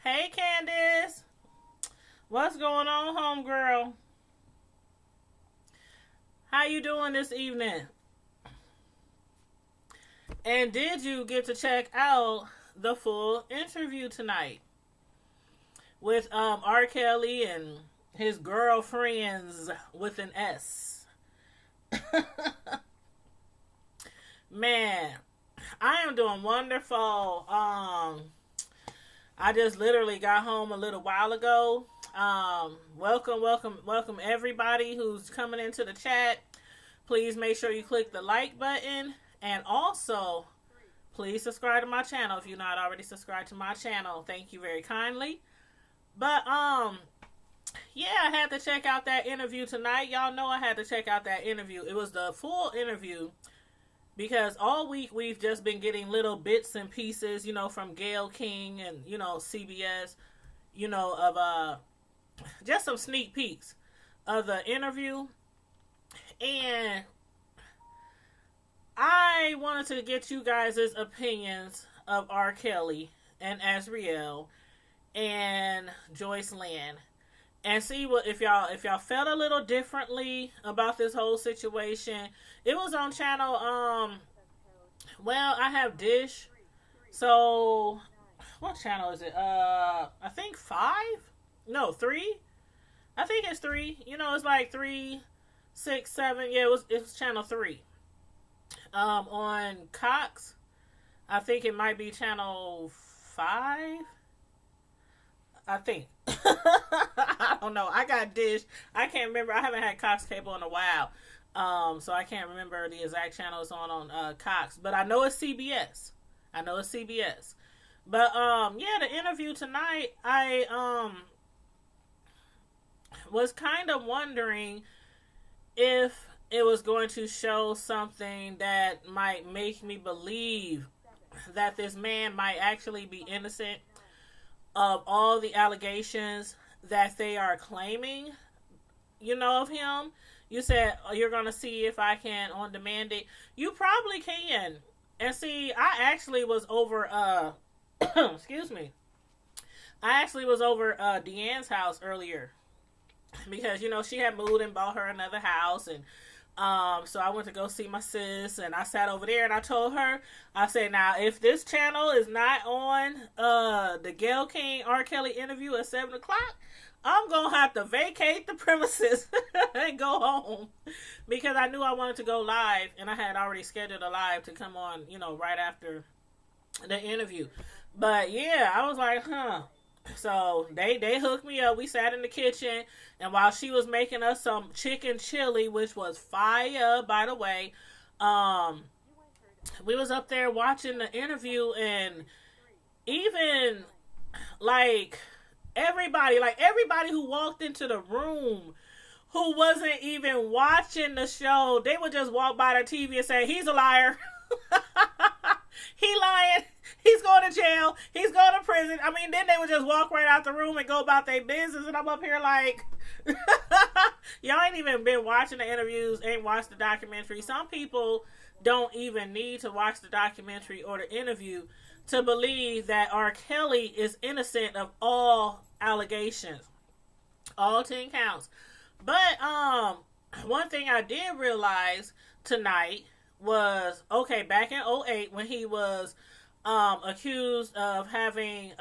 Hey, Candace. What's going on, homegirl? How you doing this evening? And did you get to check out the full interview tonight with R. Kelly and his girlfriends with an S? Man, I am doing wonderful. I just literally got home a little while ago. Welcome everybody who's coming into the chat. Please make sure you click the like button, and also please subscribe to my channel if you're not already subscribed to my channel. Thank you very kindly. But yeah, I had to check out that interview tonight. Y'all know I had to check out that interview. It was the full interview because all week we've just been getting little bits and pieces, from Gayle King and, CBS, of just some sneak peeks of the interview. And I wanted to get you guys' opinions of R. Kelly and Azriel and Joycelyn, and see what if y'all felt a little differently about this whole situation. It was on channel I have Dish. So what channel is it? I think 5? No, 3. I think it's 3. It's like 3, 6, 7. Yeah, it was channel 3. On Cox, I think it might be channel 5. I think. I don't know. I got Dish. I can't remember. I haven't had Cox cable in a while. So I can't remember the exact channel it's on Cox. But I know it's CBS. But yeah, the interview tonight, I was kind of wondering if it was going to show something that might make me believe that this man might actually be innocent of all the allegations that they are claiming, of him. You said you're going to see if I can on demand it. You probably can. And see, I actually was over, excuse me. I actually was over Deanne's house earlier because, she had moved and bought her another house. And so I went to go see my sis, and I sat over there and I told her, I said, now, if this channel is not on the Gayle King R. Kelly interview at 7 o'clock, I'm going to have to vacate the premises and go home, because I knew I wanted to go live, and I had already scheduled a live to come on, right after the interview. But yeah, I was like, So they hooked me up. We sat in the kitchen, and while she was making us some chicken chili, which was fire, by the way, we was up there watching the interview, and even everybody who walked into the room who wasn't even watching the show, they would just walk by the TV and say, he's a liar. He lying. He's going to jail. He's going to prison. I mean, then they would just walk right out the room and go about their business. And I'm up here like, y'all ain't even been watching the interviews, ain't watched the documentary. Some people don't even need to watch the documentary or the interview to believe that R. Kelly is innocent of all allegations, all 10 counts. But one thing I did realize tonight was, okay, back in 2008 when he was accused of having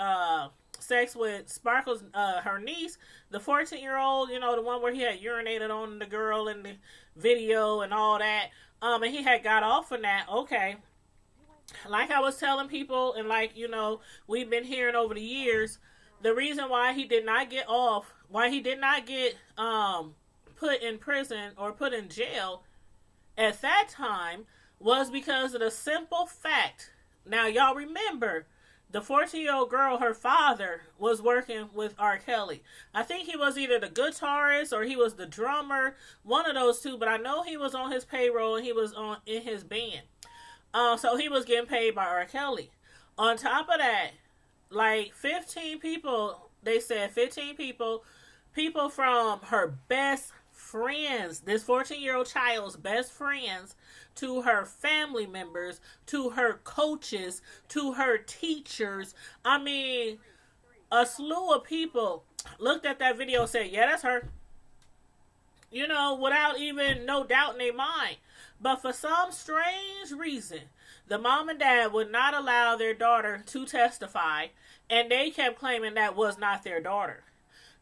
sex with Sparkle's her niece, the 14-year-old, the one where he had urinated on the girl in the video and all that, and he had got off on that. Okay, like I was telling people, and we've been hearing over the years, the reason why he did not get off, why he did not get put in prison or put in jail at that time, was because of the simple fact. Now, y'all remember, the 14-year-old girl, her father, was working with R. Kelly. I think he was either the guitarist or he was the drummer, one of those two, but I know he was on his payroll and he was in his band. So he was getting paid by R. Kelly. On top of that, 15 people, they said 15 people from her best friends, this 14-year-old child's best friends, to her family members, to her coaches, to her teachers. I mean, a slew of people looked at that video and said, yeah, that's her. You know, without even no doubt in their mind. But for some strange reason, the mom and dad would not allow their daughter to testify, and they kept claiming that was not their daughter.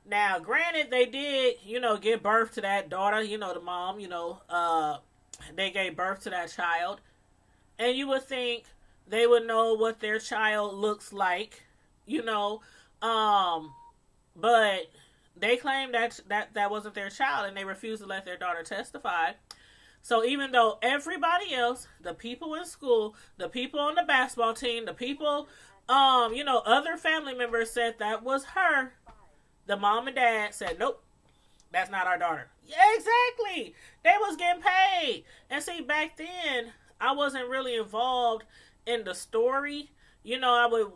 Now, granted, they did, give birth to that daughter, the mom, they gave birth to that child. And you would think they would know what their child looks like, but they claimed that wasn't their child, and they refused to let their daughter testify. So even though everybody else, the people in school, the people on the basketball team, the people, other family members said that was her, the mom and dad said, nope, that's not our daughter. Yeah, exactly. They was getting paid. And see, back then, I wasn't really involved in the story. I would,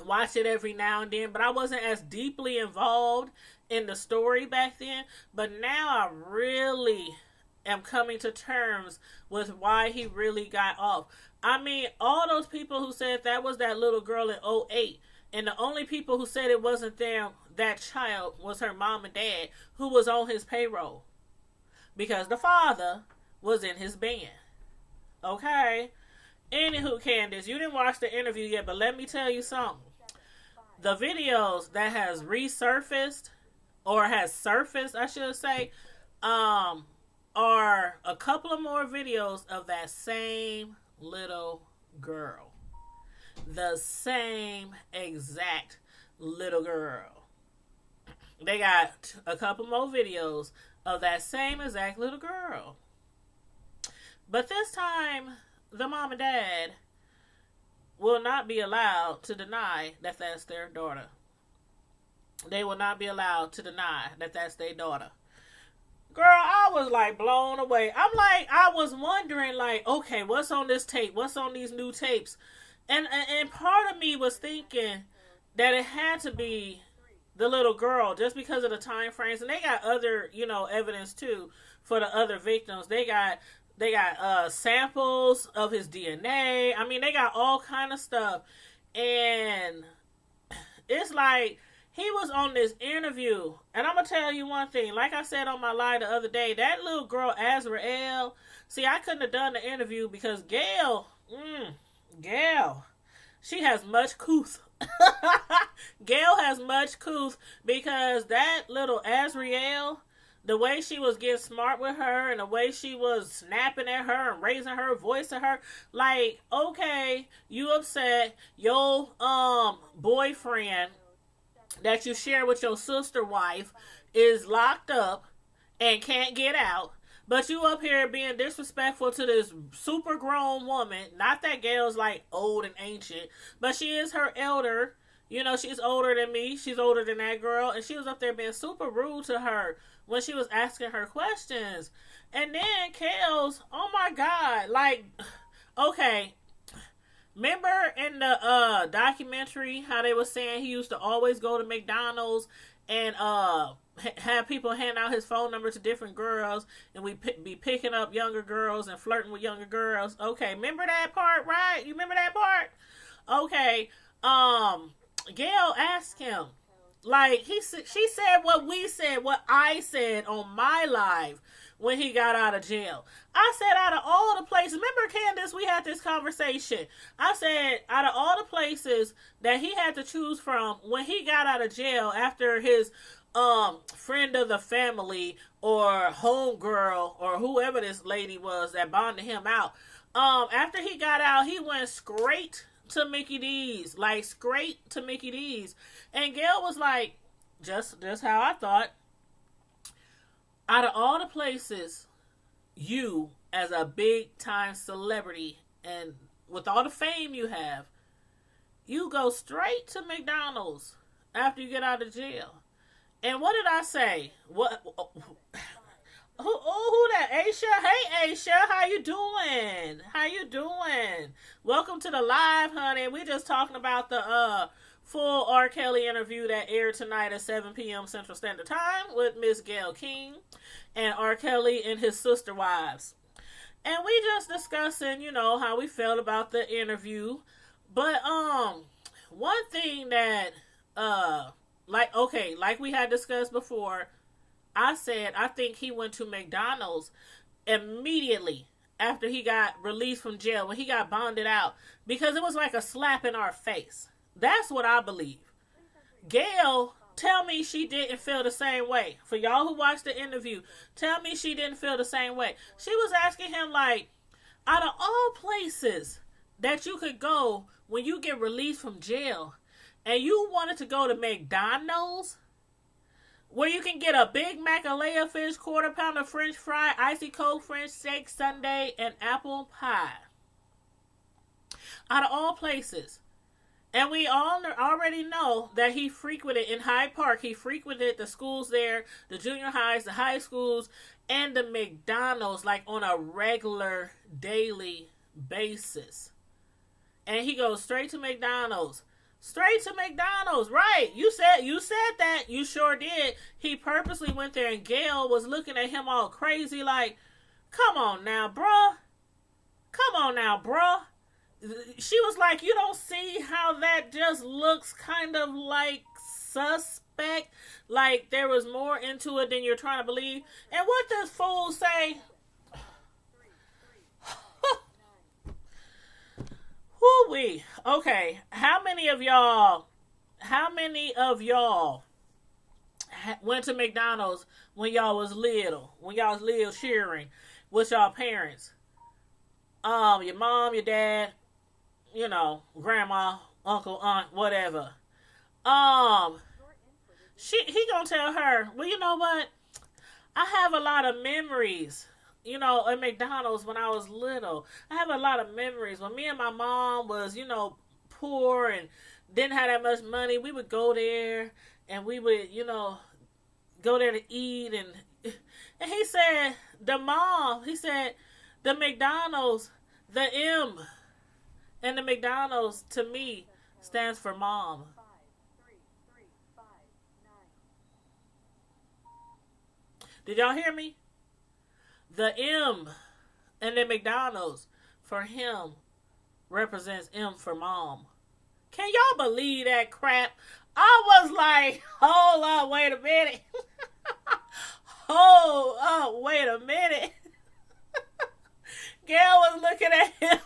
watch it every now and then, but I wasn't as deeply involved in the story back then. But now I really am coming to terms with why he really got off. I mean, all those people who said that was that little girl in 2008, and the only people who said it wasn't them, that child, was her mom and dad, who was on his payroll. Because the father was in his band. Okay? Anywho, Candace, you didn't watch the interview yet, but let me tell you something. The videos that has resurfaced, or has surfaced, I should say, are a couple of more videos of that same little girl. The same exact little girl. They got a couple more videos of that same exact little girl. But this time, the mom and dad will not be allowed to deny that that's their daughter. They will not be allowed to deny that that's their daughter. Girl, I was like blown away. I was wondering, okay, what's on this tape? What's on these new tapes? And part of me was thinking that it had to be the little girl, just because of the time frames. And they got other, evidence too for the other victims. They got samples of his DNA. I mean, they got all kind of stuff. And it's like, he was on this interview. And I'm going to tell you one thing. Like I said on my live the other day, that little girl, Azriel, see, I couldn't have done the interview because Gayle, she has much couth. Gayle has much couth because that little Azriel, the way she was getting smart with her and the way she was snapping at her and raising her voice at her, like, okay, you upset, your boyfriend that you share with your sister wife is locked up and can't get out, but you up here being disrespectful to this super grown woman. Not that Gayle's like old and ancient, but she is her elder. She's older than me. She's older than that girl. And she was up there being super rude to her when she was asking her questions. And then Kale's, oh my God, like, okay. Remember in the documentary how they were saying he used to always go to McDonald's and have people hand out his phone number to different girls, and we be picking up younger girls and flirting with younger girls? Okay, remember that part, right? You remember that part? Okay, Gayle asked him, like, she said what I said on my live when he got out of jail. I said, out of all the places, remember, Candace, we had this conversation. I said, out of all the places that he had to choose from when he got out of jail after his friend of the family or homegirl or whoever this lady was that bonded him out, after he got out, he went straight to Mickey D's. Like, straight to Mickey D's. And Gayle was like, just how I thought. Out of all the places, you, as a big-time celebrity, and with all the fame you have, you go straight to McDonald's after you get out of jail. And what did I say? What? Who that? Aisha? Hey, Aisha, how you doing? How you doing? Welcome to the live, honey. We just talking about the full R. Kelly interview that aired tonight at 7 p.m. Central Standard Time with Miss Gayle King and R. Kelly and his sister wives. And we just discussing, how we felt about the interview. But one thing that like we had discussed before, I said I think he went to McDonald's immediately after he got released from jail, when he got bonded out, because it was like a slap in our face. That's what I believe. Gayle, tell me she didn't feel the same way. For y'all who watched the interview, tell me she didn't feel the same way. She was asking him, like, out of all places that you could go when you get released from jail, and you wanted to go to McDonald's, where you can get a Big Mac, a Filet-O-Fish, quarter pounder French fry, icy cold French steak sundae, and apple pie. Out of all places. And we all already know that he frequented in Hyde Park. He frequented the schools there, the junior highs, the high schools, and the McDonald's, like on a regular daily basis. And he goes straight to McDonald's. Straight to McDonald's, right? You said that. You sure did. He purposely went there, and Gayle was looking at him all crazy, like, come on now, bruh. Come on now, bruh. She was like, you don't see how that just looks kind of like suspect? Like there was more into it than you're trying to believe. And what does fool say? Whoo-wee. Okay, how many of y'all went to McDonald's when y'all was little? When y'all was little cheering with y'all parents? Your mom, your dad, grandma, uncle, aunt, whatever. He gonna tell her, well, you know what? I have a lot of memories, at McDonald's when I was little. I have a lot of memories. When me and my mom was, poor and didn't have that much money, we would go there and we would, go there to eat. And he said, the McDonald's, the M and the McDonald's to me stands for mom. Did y'all hear me? The M and the McDonald's for him represents M for mom. Can y'all believe that crap? I was like, hold up, wait a minute. Hold up, wait a minute. Gayle was looking at him.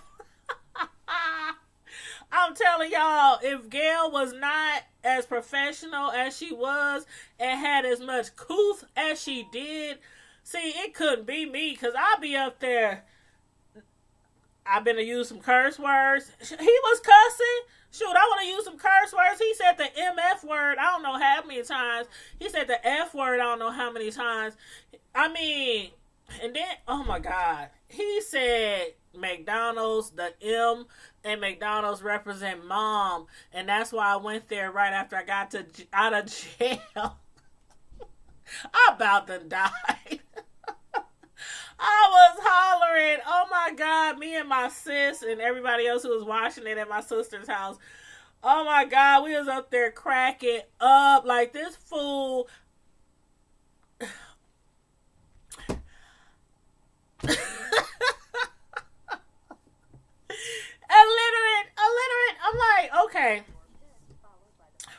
I'm telling y'all, if Gayle was not as professional as she was and had as much couth as she did, see, it couldn't be me, because I'll be up there. I've been to use some curse words. He was cussing. Shoot, I want to use some curse words. He said the MF word, I don't know how many times. He said the F word, I don't know how many times. I mean, and then, oh my God. He said McDonald's, the M and McDonald's represent mom. And that's why I went there right after I got out of jail. I about to die. I was hollering, oh my God, me and my sis and everybody else who was watching it at my sister's house. Oh my God, we was up there cracking up like this fool. illiterate. I'm like, okay.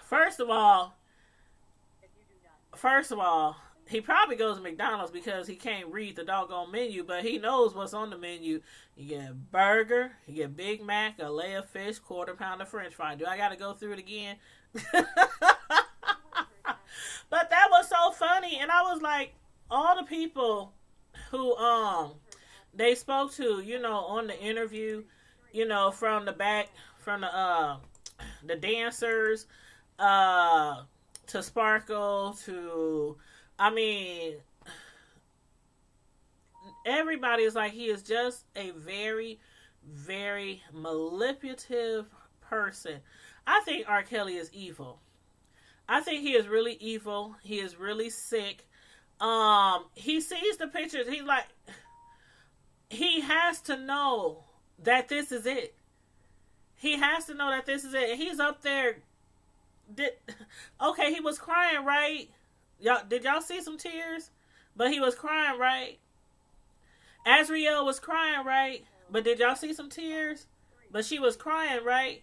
First of all, he probably goes to McDonald's because he can't read the doggone menu, but he knows what's on the menu. You get a burger, you get Big Mac, a Filet-O-Fish, quarter pounder French fry. Do I got to go through it again? But that was so funny, and I was like, all the people who they spoke to, on the interview, from the back, from the dancers, to Sparkle, to, I mean, everybody is like, he is just a very, very manipulative person. I think R. Kelly is evil. I think he is really evil. He is really sick. He sees the pictures. He's like, he has to know that this is it. He has to know that this is it. And he's up there Did okay? He was crying, right? Y'all, did y'all see some tears? But he was crying, right? Azriel was crying, right? But did y'all see some tears? But she was crying, right?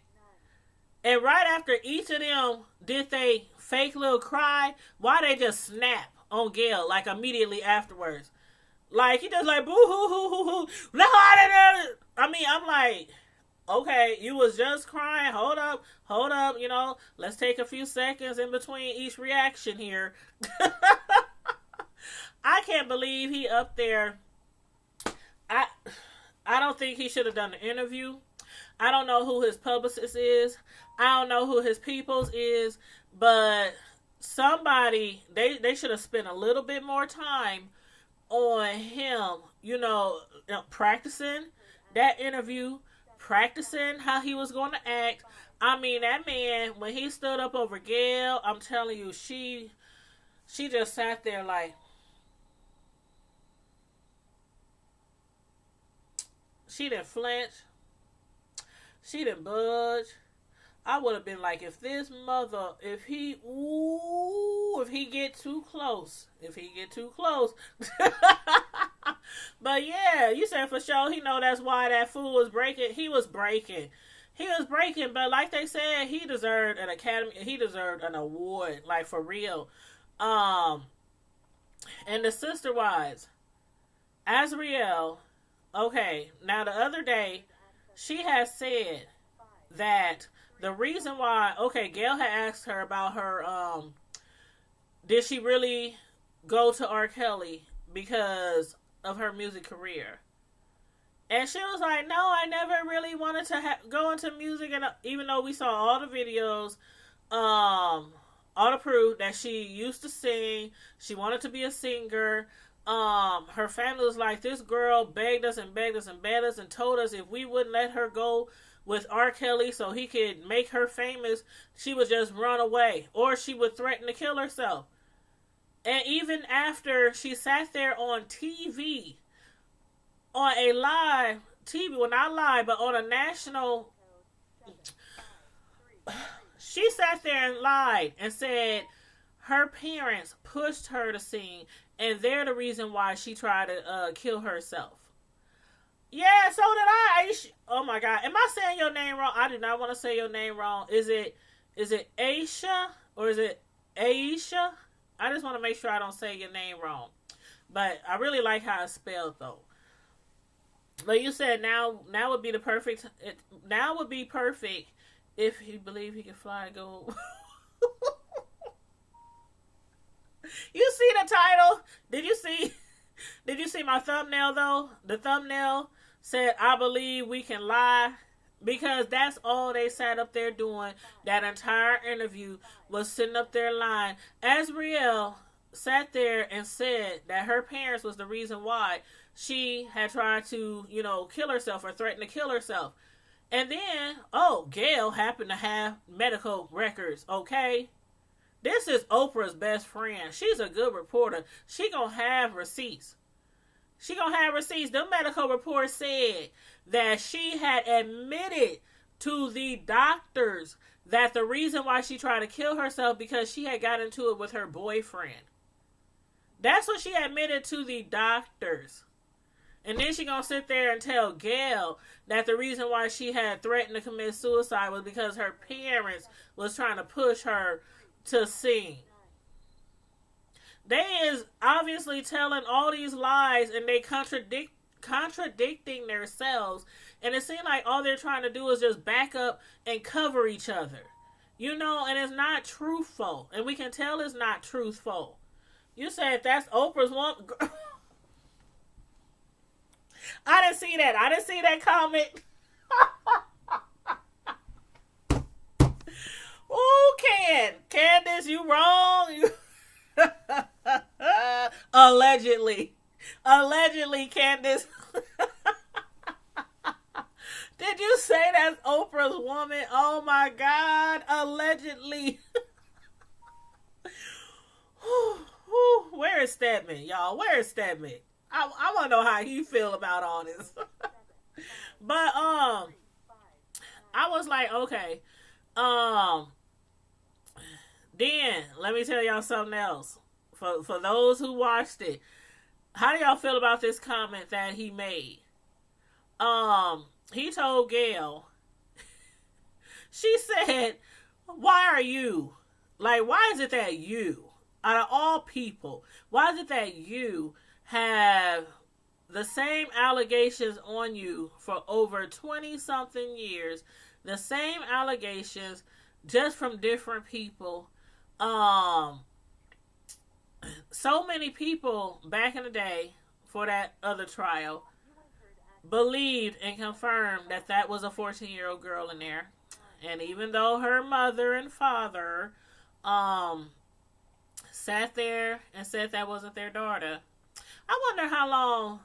And right after each of them did they fake little cry, why they just snap on Gayle like immediately afterwards? Like he just like boo hoo hoo hoo hoo. I mean, I'm like, okay, you was just crying. Hold up. You know, let's take a few seconds in between each reaction here. I can't believe he up there. I I don't think he should have done the interview. I don't know who his publicist is. I don't know who his peoples is, but somebody they should have spent a little bit more time on him, practicing that interview, practicing how he was going to act. I mean, that man when he stood up over Gayle, I'm telling you, she just sat there like she didn't flinch, she didn't budge. I would have been like, if this mother, if he get too close, but yeah, you said for sure he know that's why that fool was breaking. He was breaking, but like they said, he deserved an academy. He deserved an award, like for real. Um, and the sister wives, Azriel. Okay, now the other day, she has said that the reason why, okay, Gayle had asked her about her, did she really go to R. Kelly because of her music career? And she was like, no, I never really wanted to go into music. And even though we saw all the videos, all the proof that she used to sing, she wanted to be a singer. Her family was like, this girl begged us and begged us and begged us and told us if we wouldn't let her go with R. Kelly so he could make her famous, she would just run away or she would threaten to kill herself. And even after she sat there on TV, on a live TV, well, not live, but on a national, she sat there and lied and said her parents pushed her to sing and they're the reason why she tried to kill herself. Yeah, so did I. Oh my God, am I saying your name wrong? I do not want to say your name wrong. Is it Aisha or is it Aisha? I just want to make sure I don't say your name wrong. But I really like how it's spelled though. But you said now would be the perfect. Now would be perfect if he believed he could fly and go. You see the title? Did you see? Did you see my thumbnail though? The thumbnail said, I believe we can lie. Because that's all they sat up there doing. That entire interview was sitting up there lying. Azriel sat there and said that her parents was the reason why she had tried to, kill herself or threatened to kill herself. And then, Gayle happened to have medical records, okay? This is Oprah's best friend. She's a good reporter. She gonna have receipts. The medical report said that she had admitted to the doctors that the reason why she tried to kill herself because she had got into it with her boyfriend. That's what she admitted to the doctors. And then she gonna sit there and tell Gayle that the reason why she had threatened to commit suicide was because her parents was trying to push her to sing. They is obviously telling all these lies and they contradicting themselves. And it seems like all they're trying to do is just back up and cover each other. And it's not truthful. And we can tell it's not truthful. You said that's Oprah's one. I didn't see that. I didn't see that comment. Ooh, Candace, you wrong. Allegedly, Candace. Did you say that's Oprah's woman? Oh my God, allegedly. Where is Stedman, y'all? Where is Stedman? I want to know how he feel about all this. But I was like, okay, Then let me tell y'all something else. For those who watched it, how do y'all feel about this comment that he made? He told Gayle, she said, why are you? Like, why is it that you, out of all people, why is it that you have the same allegations on you for over 20-something years, the same allegations, just from different people? So many people back in the day for that other trial believed and confirmed that that was a 14-year-old girl in there. And even though her mother and father sat there and said that wasn't their daughter, I wonder how long,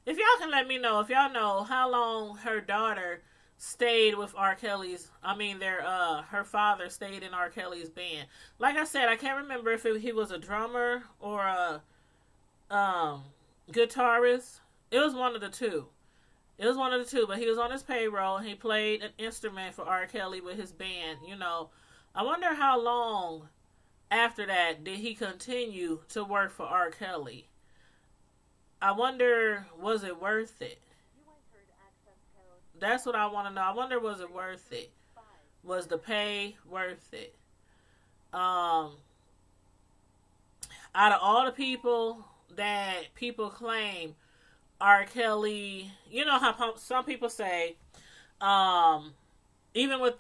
if y'all can let me know, if y'all know how long her daughter stayed with R. Kelly's, her father stayed in R. Kelly's band. Like I said, I can't remember if he was a drummer or a guitarist. It was one of the two. But he was on his payroll and he played an instrument for R. Kelly with his band, I wonder how long after that did he continue to work for R. Kelly. I wonder, was it worth it? That's what I want to know. I wonder, was it worth it? Was the pay worth it? Out of all the people that people claim R. Kelly, you know how some people say, even with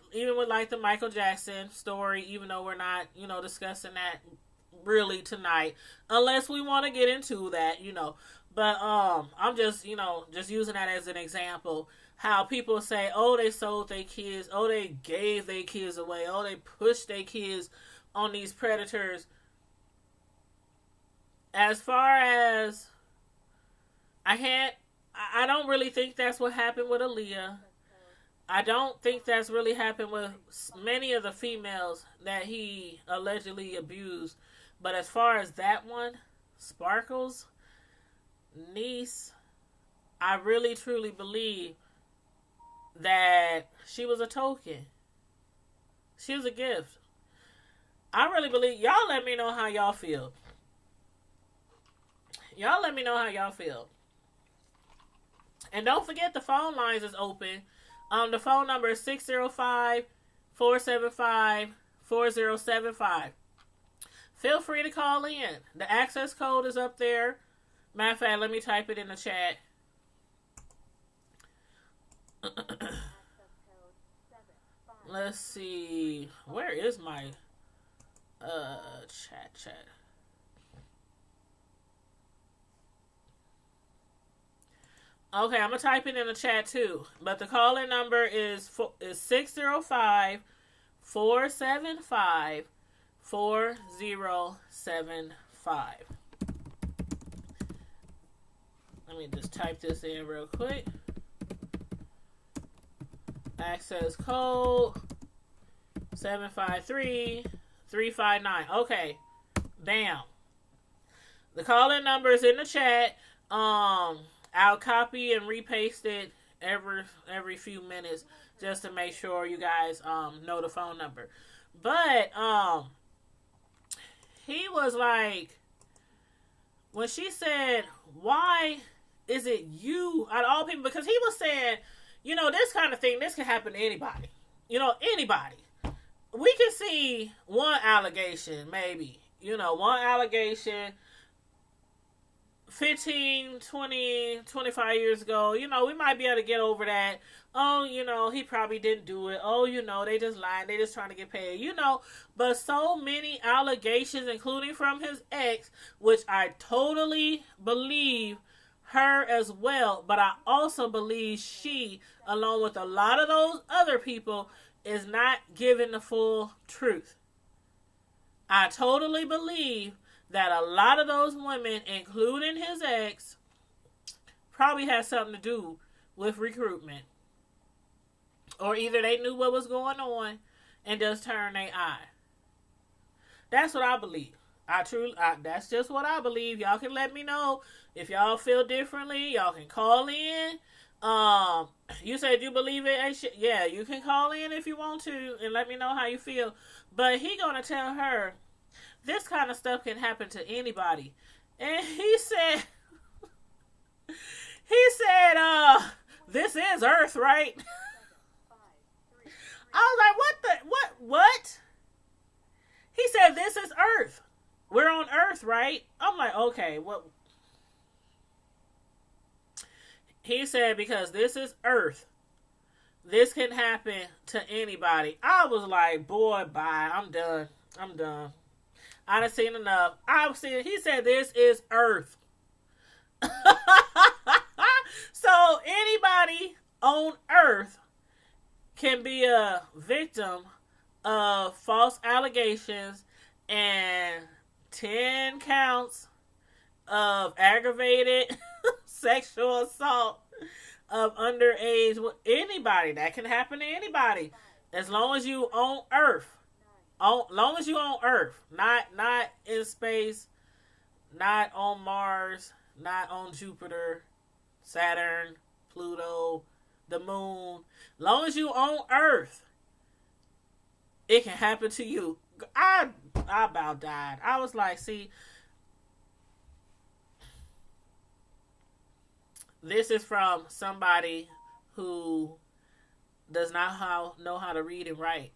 like the Michael Jackson story, even though we're not, discussing that really tonight, unless we want to get into that, But I'm just, just using that as an example. How people say, oh, they sold their kids, oh, they gave their kids away, oh, they pushed their kids on these predators. As far as I don't really think that's what happened with Aaliyah. I don't think that's really happened with many of the females that he allegedly abused. But as far as that one, Sparkle's niece, I really truly believe that she was a token. She was a gift. I really believe. Y'all let me know how y'all feel. Y'all let me know how y'all feel. And don't forget the phone lines is open. The phone number is 605-475-4075. Feel free to call in. The access code is up there. Matter of fact, let me type it in the chat. Let's see. Where is my chat? Okay, I'm going to type it in the chat too. But the call-in number is 605-475-4075. Let me just type this in real quick. Access code 753-359. Okay. Bam. The call-in number is in the chat. I'll copy and repaste it every few minutes just to make sure you guys know the phone number. But he was like, when she said, why is it you out of all people? Because he was saying, this kind of thing, this can happen to anybody. Anybody. We can see one allegation, maybe. One allegation 15, 20, 25 years ago, we might be able to get over that. Oh, he probably didn't do it. Oh, they just lied. They just trying to get paid, But so many allegations, including from his ex, which I totally believe her as well. But I also believe she, along with a lot of those other people, is not giving the full truth. I totally believe that a lot of those women, including his ex, probably had something to do with recruitment. Or either they knew what was going on and just turned their eye. That's what I believe. That's just what I believe. Y'all can let me know if y'all feel differently. Y'all can call in. Um, you said you believe it. Yeah, you can call in if you want to and let me know how you feel. But he gonna tell her this kind of stuff can happen to anybody. And this is Earth, right? I was like, what? He said, this is Earth. We're on Earth, right? I'm like, okay, what? He said, because this is Earth. This can happen to anybody. I was like, boy, bye. I'm done. I done seen enough. He said, this is Earth. So anybody on Earth can be a victim of false allegations and 10 counts of aggravated sexual assault of underage. Anybody. That can happen to anybody. As long as you on Earth. Long as you on Earth. Not in space. Not on Mars. Not on Jupiter. Saturn. Pluto. The moon. Long as you on Earth, it can happen to you. I about died. I was like, see, this is from somebody who does not know how to read and write.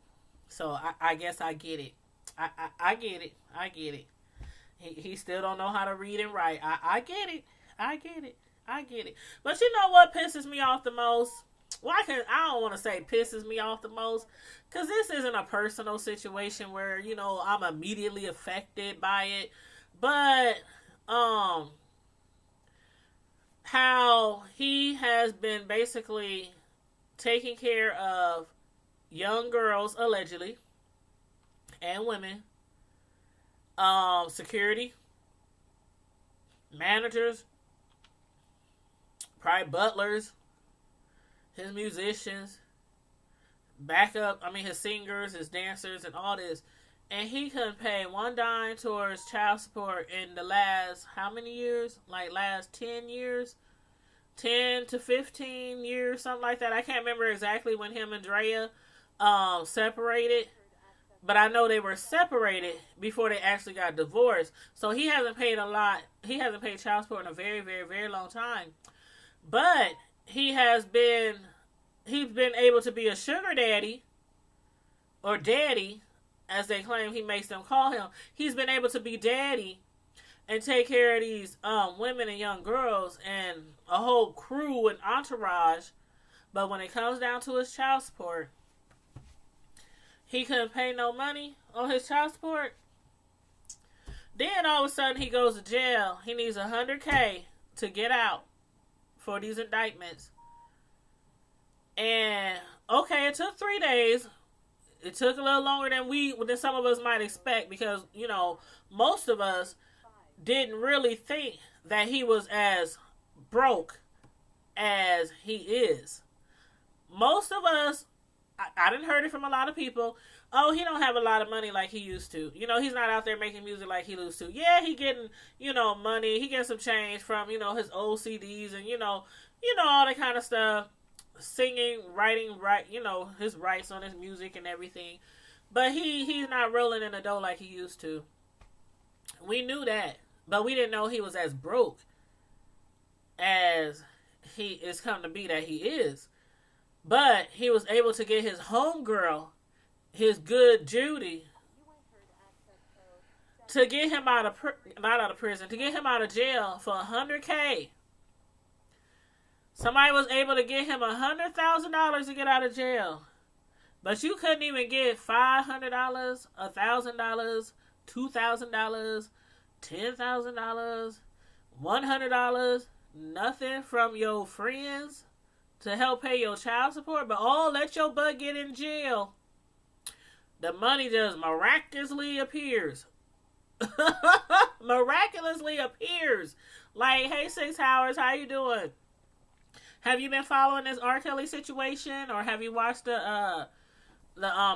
So I guess I get it. I get it. I get it. He still don't know how to read and write. I get it. I get it. I get it. But you know what pisses me off the most? Well, I don't want to say pisses me off the most, because this isn't a personal situation where, you know, I'm immediately affected by it. But, how he has been basically taking care of young girls, allegedly, and women, security, managers, probably butlers, his musicians, his singers, his dancers, and all this. And he couldn't pay one dime towards child support in the last, how many years? Like last 10 years? 10 to 15 years, something like that. I can't remember exactly when him and Drea separated. But I know they were separated before they actually got divorced. So he hasn't paid a lot. He hasn't paid child support in a very, very, very long time. But he's been able to be a sugar daddy, or daddy, as they claim he makes them call him. He's been able to be daddy and take care of these women and young girls and a whole crew and entourage. But when it comes down to his child support, he couldn't pay no money on his child support. Then all of a sudden he goes to jail. He needs $100K to get out for these indictments. And okay, it took 3 days. It took a little longer than some of us might expect, because, you know, most of us didn't really think that he was as broke as he is. Most of us, I didn't heard it from a lot of people. Oh, he don't have a lot of money like he used to. You know, he's not out there making music like he used to. Yeah, he getting, you know, money. He gets some change from, you know, his old CDs and, you know, all that kind of stuff. Singing, writing, you know, his rights on his music and everything. But he's not rolling in the dough like he used to. We knew that. But we didn't know he was as broke as he is come to be that he is. But he was able to get his homegirl, his good Judy, to get him not out of prison, to get him out of jail for $100K. Somebody was able to get him $100,000 to get out of jail. But you couldn't even get $500, $1,000, $2,000, $10,000, $100, nothing from your friends to help pay your child support. But let your butt get in jail. The money just miraculously appears. Miraculously appears. Like, hey, 6 Hours, how you doing? Have you been following this R. Kelly situation, or have you watched the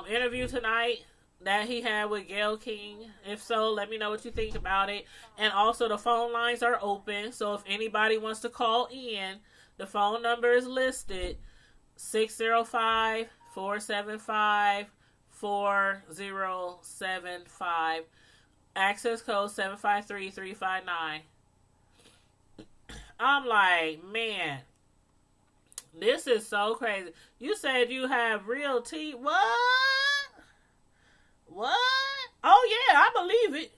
interview tonight that he had with Gayle King? If so, let me know what you think about it. And also, the phone lines are open, so if anybody wants to call in The phone number is listed 605-475-4075. Access code 753359. I'm like, man, this is so crazy. You said you have real tea. What? What? Oh, yeah, I believe it.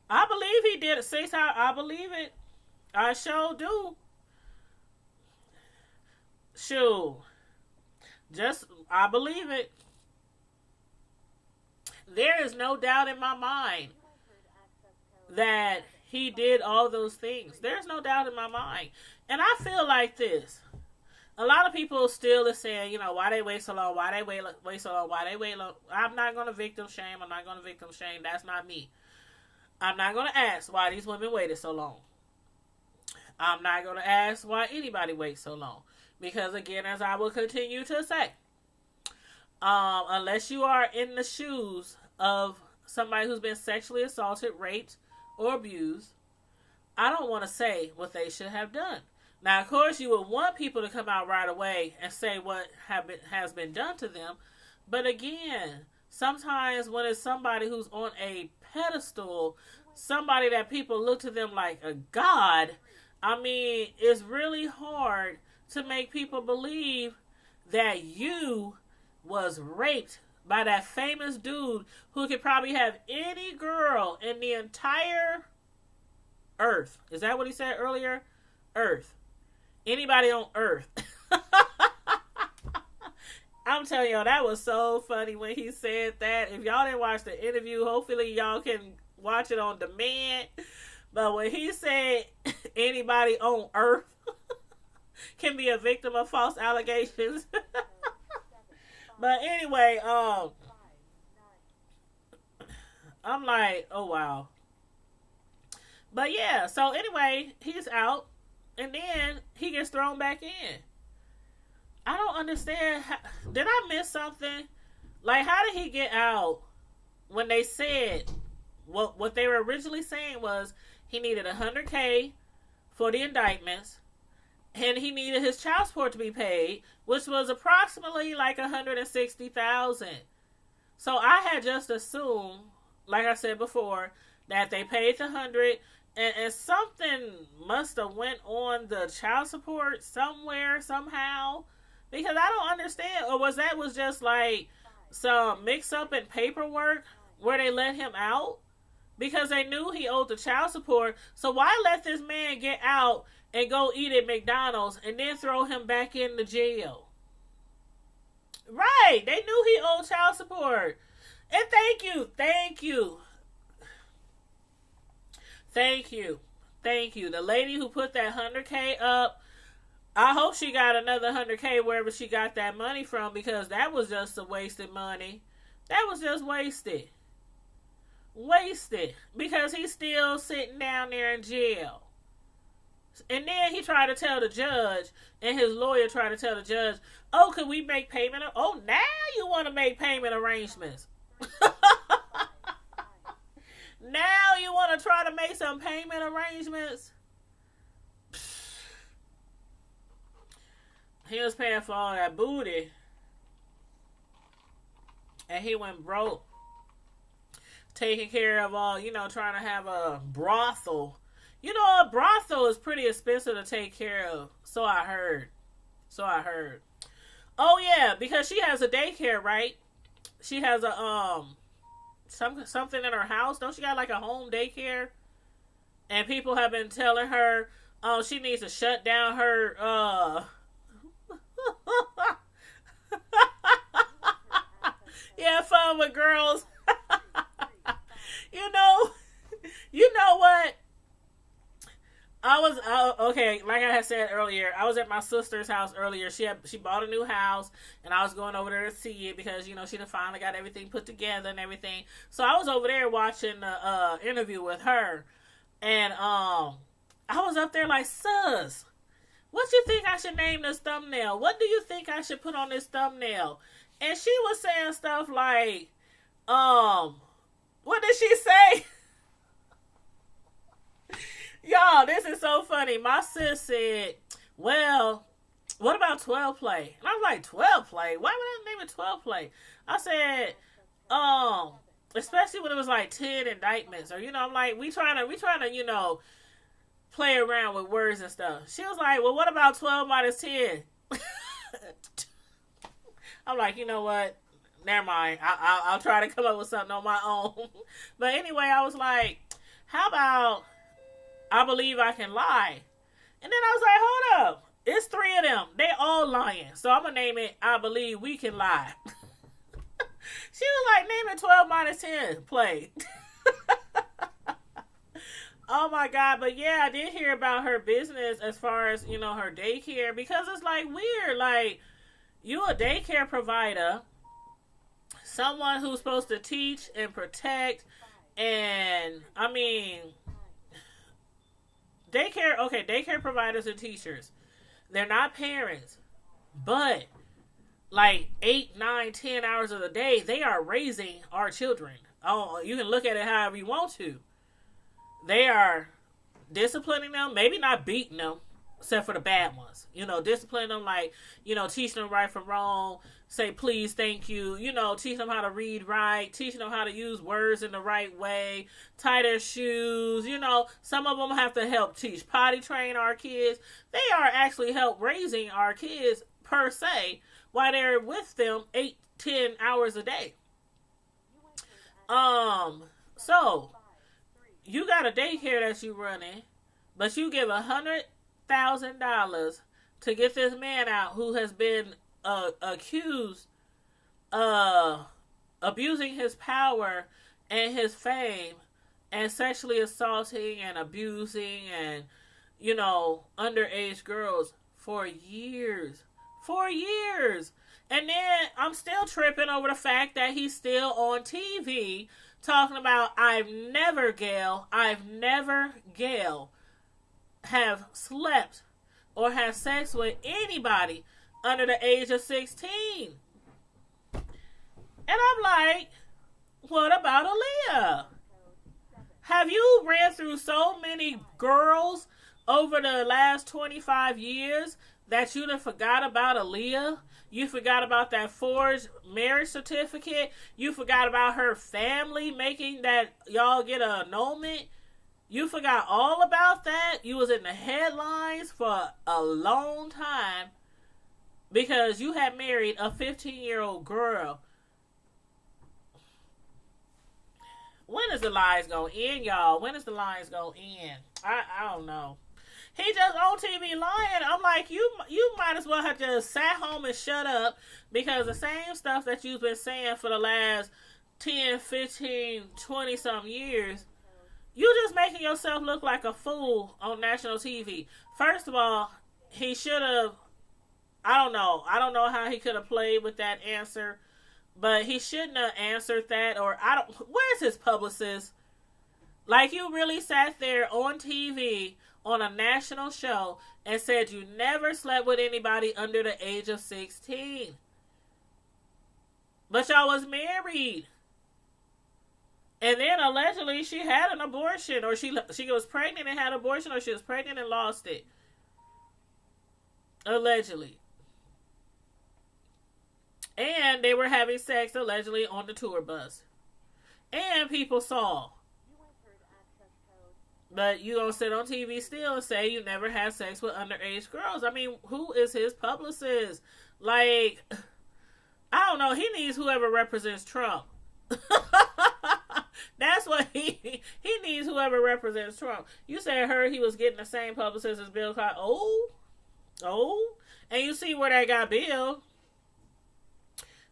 I believe he did it 6 hours. I believe it. I sure do. Shoot. I believe it. There is no doubt in my mind that he did all those things. There's no doubt in my mind. And I feel like this. A lot of people still are saying, why they wait so long, why they wait so long, why they wait long. I'm not going to victim shame. That's not me. I'm not going to ask why these women waited so long. I'm not going to ask why anybody waits so long. Because, again, as I will continue to say, unless you are in the shoes of somebody who's been sexually assaulted, raped, or abused, I don't want to say what they should have done. Now, of course, you would want people to come out right away and say what has been done to them. But again, sometimes when it's somebody who's on a pedestal, somebody that people look to them like a god, I mean, it's really hard to make people believe that you was raped by that famous dude who could probably have any girl in the entire earth. Is that what he said earlier? Earth. Anybody on earth. I'm telling y'all, that was so funny when he said that. If y'all didn't watch the interview, hopefully y'all can watch it on demand. But when he said anybody on earth can be a victim of false allegations. But anyway, I'm like, oh wow. But yeah, so anyway, he's out. And then he gets thrown back in. I don't understand. Did I miss something? Like, how did he get out when they said what they were originally saying was he needed $100K for the indictments, and he needed his child support to be paid, which was approximately like $160,000. So I had just assumed, like I said before, that they paid the 100. And something must have went on the child support somewhere, somehow. Because I don't understand. Or was just like some mix up in paperwork where they let him out? Because they knew he owed the child support. So why let this man get out and go eat at McDonald's and then throw him back into jail? Right. They knew he owed child support. And thank you. The lady who put that 100K up, I hope she got another 100K wherever she got that money from, because that was just a wasted money. That was just wasted. Because he's still sitting down there in jail. And then he tried to tell the judge, and his lawyer tried to tell the judge, oh, could we make payment? Oh, now you want to make payment arrangements. Now you want to try to make some payment arrangements? He was paying for all that booty. And he went broke. Taking care of all, trying to have a brothel. A brothel is pretty expensive to take care of. So I heard. Oh, yeah, because she has a daycare, right? She has a, something in her house. Don't she got like a home daycare? And people have been telling her, oh, she needs to shut down her yeah, fun with girls. You know what? Okay, like I had said earlier, I was at my sister's house earlier. She bought a new house, and I was going over there to see it because, she done finally got everything put together and everything. So I was over there watching the interview with her, and I was up there like, sus, what you think I should name this thumbnail? What do you think I should put on this thumbnail? And she was saying stuff like, what did she say? Y'all, this is so funny. My sis said, Well, what about 12 play? And I was like, 12 play? Why would I name it 12 play? I said, um, especially when it was like 10 indictments, or I'm like, we trying to, play around with words and stuff. She was like, well, what about 12 minus 10? I'm like, you know what? Never mind. I'll try to come up with something on my own. But anyway, I was like, how about I believe I can lie? And then I was like, hold up. It's three of them. They all lying. So I'm going to name it I Believe We Can Lie. She was like, name it 12 minus 10. Play. Oh my God. But yeah, I did hear about her business as far as, her daycare. Because it's like weird. Like, you a daycare provider. Someone who's supposed to teach and protect. And, I mean, daycare providers and teachers. They're not parents, but like 8, 9, 10 hours of the day, they are raising our children. Oh, you can look at it however you want to. They are disciplining them, maybe not beating them, except for the bad ones. Disciplining them, like, teaching them right from wrong, say please, thank you, teaching them how to read right, teaching them how to use words in the right way, tie their shoes, some of them have to help teach, potty train our kids. They are actually help raising our kids, per se, while they're with them 8, 10 hours a day. So, you got a daycare that you running, but you give $100,000 to get this man out who has been accused of abusing his power and his fame and sexually assaulting and abusing and underage girls for years. And then I'm still tripping over the fact that he's still on TV talking about I've never Gayle have slept or have sex with anybody under the age of 16. And I'm like, what about Aaliyah? Have you ran through so many girls over the last 25 years that you done forgot about Aaliyah? You forgot about that forged marriage certificate. You forgot about her family making that y'all get an annulment. You forgot all about that. You was in the headlines for a long time because you had married a 15-year-old girl. When is the lies going to end, y'all? When is the lies going to end? I don't know. He just on TV lying. I'm like, you might as well have just sat home and shut up, because the same stuff that you've been saying for the last 10, 15, 20 some years, you just making yourself look like a fool on national TV. First of all, he should have, I don't know how he could have played with that answer, but he shouldn't have answered that. Or where's his publicist? Like, you really sat there on TV on a national show and said you never slept with anybody under the age of 16. But y'all was married. And then allegedly she had an abortion, or she was pregnant and had an abortion, or she was pregnant and lost it. Allegedly. And they were having sex allegedly on the tour bus. And people saw. But you gonna sit on TV still and say you never had sex with underage girls. I mean, who is his publicist? Like, I don't know. He needs whoever represents Trump. That's what he needs, whoever represents Trump. You said heard he was getting the same publicist as Bill Cosby. Oh. And you see where that got Bill.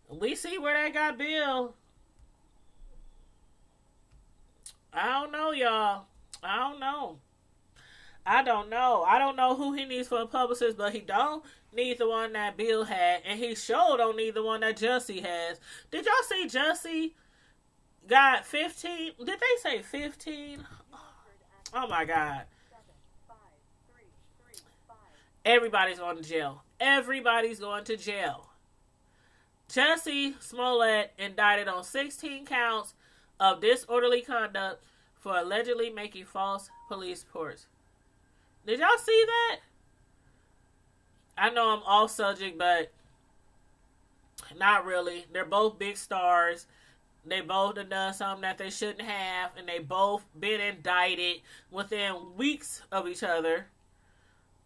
We see where that got Bill. I don't know, y'all. I don't know who he needs for a publicist, but he don't need the one that Bill had, and he sure don't need the one that Jussie has. Did y'all see Jussie got 15? Did they say 15? Oh my God. Everybody's going to jail. Everybody's going to jail. Jussie Smollett indicted on 16 counts of disorderly conduct for allegedly making false police reports. Did y'all see that? I know I'm off subject, but not really. They're both big stars. They both have done something that they shouldn't have, and they both been indicted within weeks of each other.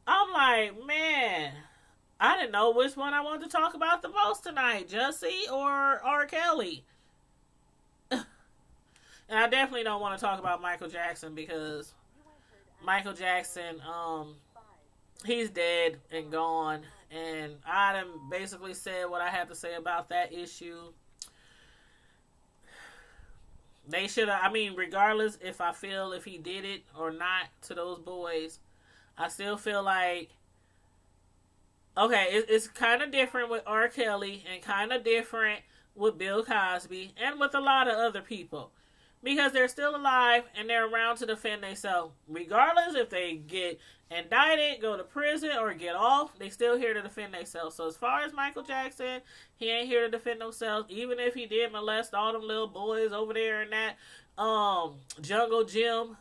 I'm like, man, I didn't know which one I wanted to talk about the most tonight, Jussie or R. Kelly. And I definitely don't want to talk about Michael Jackson because Michael Jackson, he's dead and gone. And I done basically said what I have to say about that issue. They should have, I mean, regardless if he did it or not to those boys, I still feel like, okay, it's kind of different with R. Kelly and kind of different with Bill Cosby and with a lot of other people. Because they're still alive and they're around to defend themselves. Regardless if they get indicted, go to prison, or get off, they still here to defend themselves. So as far as Michael Jackson, he ain't here to defend himself. Even if he did molest all them little boys over there in that jungle gym,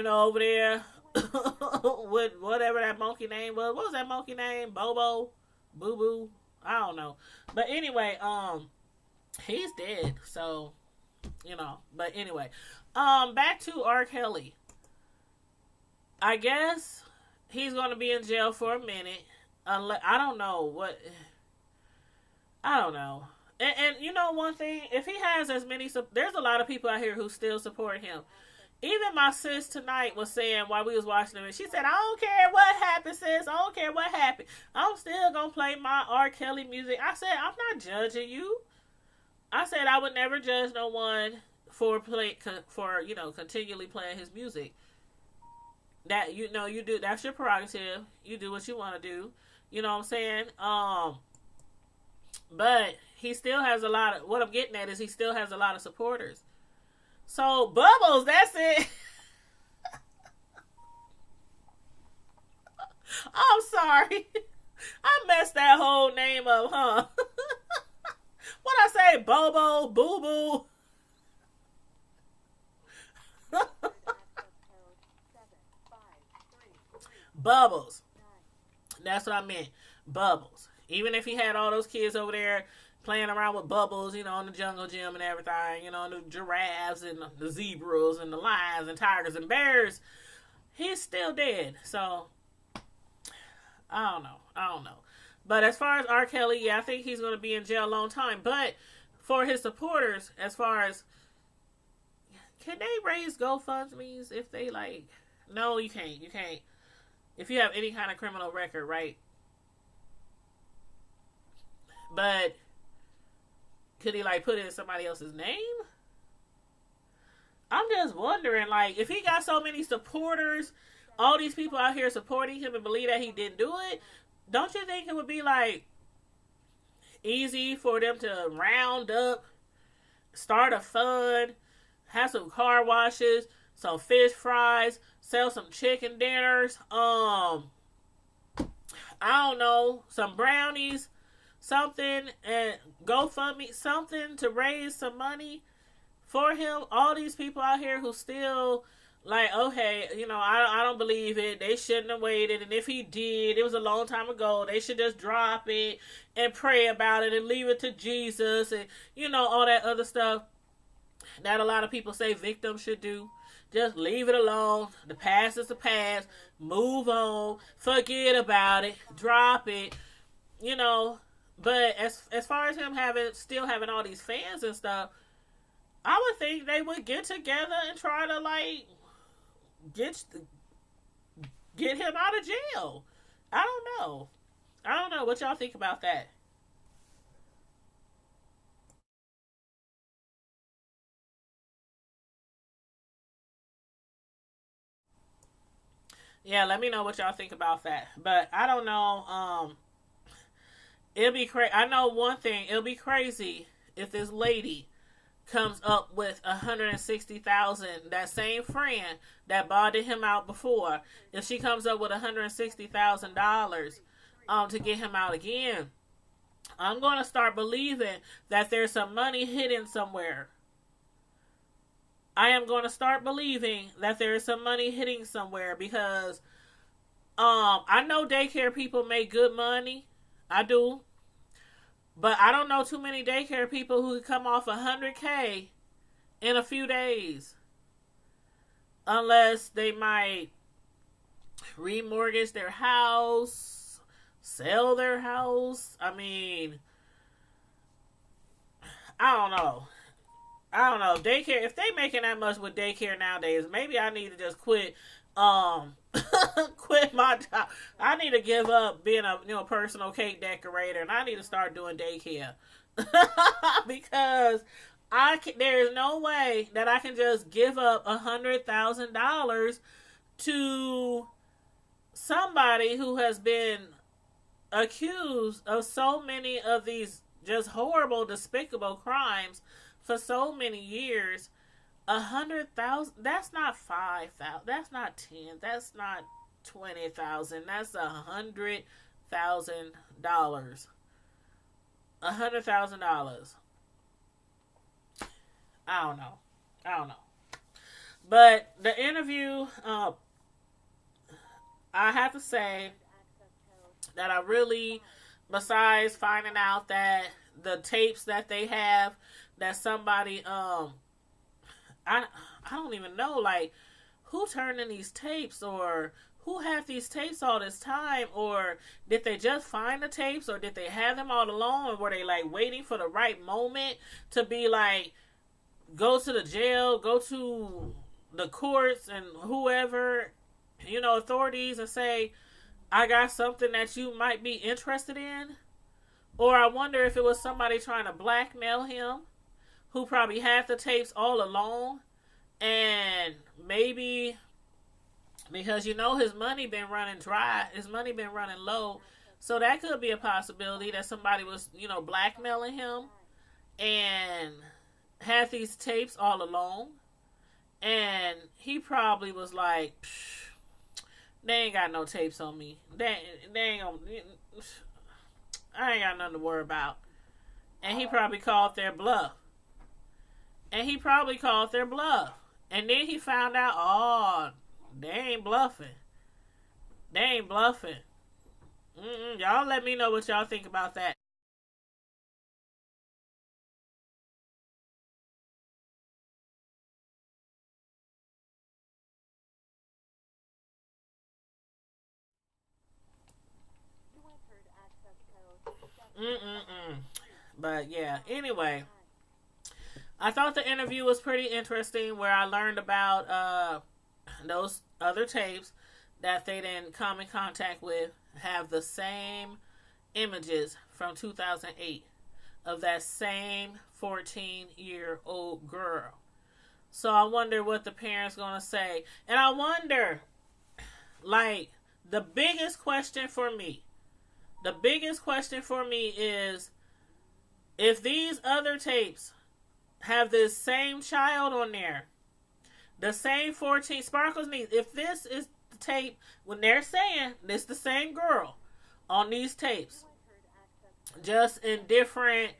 over there with whatever that monkey name was. What was that monkey name? Bobo? Boo Boo? I don't know. But anyway, he's dead. So, but anyway, back to R. Kelly. I guess he's going to be in jail for a minute. I don't know what. I don't know. And one thing, if he has as many, there's a lot of people out here who still support him. Even my sis tonight was saying while we was watching him, she said, I don't care what happened, sis. I don't care what happened. I'm still going to play my R. Kelly music. I said, I'm not judging you. I said I would never judge no one for continually playing his music. That you do, that's your prerogative. You do what you want to do. You know what I'm saying? But he still has a lot of, what I'm getting at is he still has a lot of supporters. So Bubbles, that's it. I'm sorry. I messed that whole name up, huh? What I say? Bobo, Boo Boo. Bubbles. That's what I meant. Bubbles. Even if he had all those kids over there playing around with Bubbles, in the jungle gym and everything, the giraffes and the zebras and the lions and tigers and bears, he's still dead. So, I don't know. But as far as R. Kelly, yeah, I think he's going to be in jail a long time. But for his supporters, as far as, can they raise GoFundMes if they no, you can't. You can't. If you have any kind of criminal record, right? But could he put in somebody else's name? I'm just wondering, if he got so many supporters, all these people out here supporting him and believe that he didn't do it, don't you think it would be easy for them to round up, start a fund, have some car washes, some fish fries, sell some chicken dinners, I don't know, some brownies, something, and GoFundMe, something to raise some money for him? All these people out here who still okay, I don't believe it. They shouldn't have waited. And if he did, it was a long time ago. They should just drop it and pray about it and leave it to Jesus and, all that other stuff that a lot of people say victims should do. Just leave it alone. The past is the past. Move on. Forget about it. Drop it. But as far as him still having all these fans and stuff, I would think they would get together and try to get him out of jail. I don't know what y'all think about that. Yeah, let me know what y'all think about that. But I don't know. It'll be crazy. I know one thing. It'll be crazy if this lady comes up with 160,000. That same friend that bought him out before, if she comes up with $160,000 to get him out again, I'm gonna start believing that there's some money hidden somewhere. I am going to start believing that there is some money hidden somewhere because I know daycare people make good money. I do. But I don't know too many daycare people who could come off 100K in a few days. Unless they might remortgage their house, sell their house. I mean, I don't know. I don't know. Daycare, if they making that much with daycare nowadays, maybe I need to just quit quit my job. I need to give up being a personal cake decorator, and I need to start doing daycare. Because there is no way that I can just give up $100,000 to somebody who has been accused of so many of these just horrible, despicable crimes for so many years. 100,000. That's not 5,000. That's not 10. That's not 20,000. That's $100,000. $100,000. I don't know. But the interview, I have to say that I really, besides finding out that the tapes that they have, that somebody, I don't even know, like, who turned in these tapes, or who had these tapes all this time, or did they just find the tapes, or did they have them all along, and were they, like, waiting for the right moment to be, like, go to the jail, go to the courts and whoever, authorities, and say, I got something that you might be interested in? Or I wonder if it was somebody trying to blackmail him, who probably had the tapes all along, and maybe because his money been running dry, his money been running low, so that could be a possibility that somebody was blackmailing him and had these tapes all along, and he probably was like, they ain't got no tapes on me, they ain't gonna, I ain't got nothing to worry about, and he probably called their bluff. And then he found out, oh, they ain't bluffing. Y'all let me know what y'all think about that. Mm-mm-mm. But yeah, anyway, I thought the interview was pretty interesting, where I learned about those other tapes that they didn't come in contact with have the same images from 2008 of that same 14-year-old girl. So I wonder what the parents going to say. And I wonder, like, the biggest question for me is, if these other tapes have this same child on there, the same 14 Sparkles niece, if this is the tape, when they're saying this the same girl on these tapes, just in different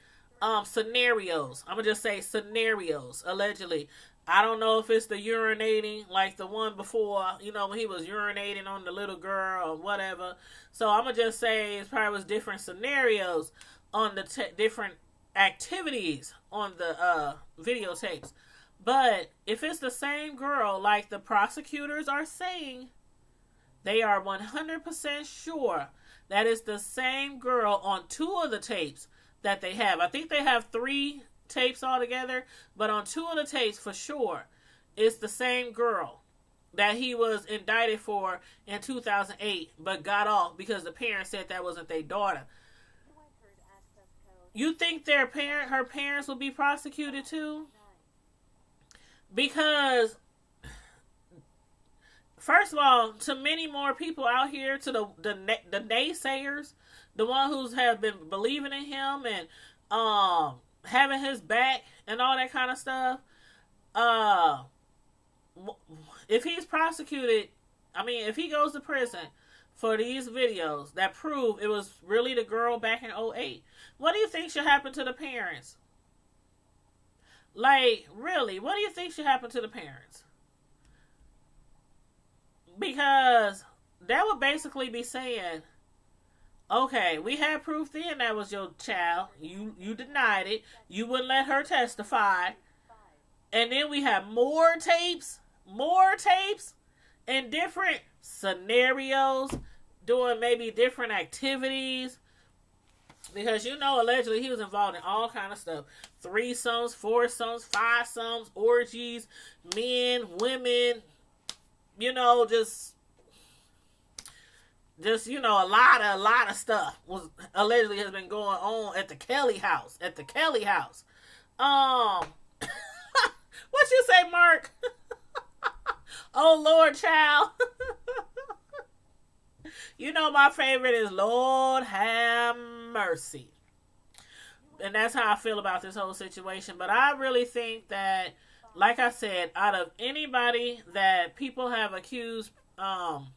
scenarios. I'm gonna just say scenarios, allegedly. I don't know if it's the urinating, like the one before, when he was urinating on the little girl or whatever. So I'm gonna just say it probably was different scenarios on the different activities on the videotapes. But if it's the same girl, like the prosecutors are saying, they are 100% sure that it's the same girl on 2 of the tapes that they have. I think they have 3 tapes altogether, but on 2 of the tapes for sure, it's the same girl that he was indicted for in 2008, but got off because the parents said that wasn't their daughter. You think her parents will be prosecuted too? Because, first of all, to many more people out here, to the naysayers, the one who's have been believing in him and having his back and all that kind of stuff, if he's prosecuted, if he goes to prison for these videos that prove it was really the girl back in 2008, what do you think should happen to the parents? Like, really, what do you think should happen to the parents? Because that would basically be saying, okay, we had proof then that was your child. You denied it. You wouldn't let her testify. And then we have more tapes, in different scenarios, doing maybe different activities. Because, allegedly he was involved in all kind of stuff. Threesomes, foursomes, fivesomes, orgies, men, women, just a lot of stuff was allegedly has been going on at the Kelly house. What you say, Mark? Oh, Lord, child. My favorite is Lord have mercy. And that's how I feel about this whole situation. But I really think that, like I said, out of anybody that people have accused of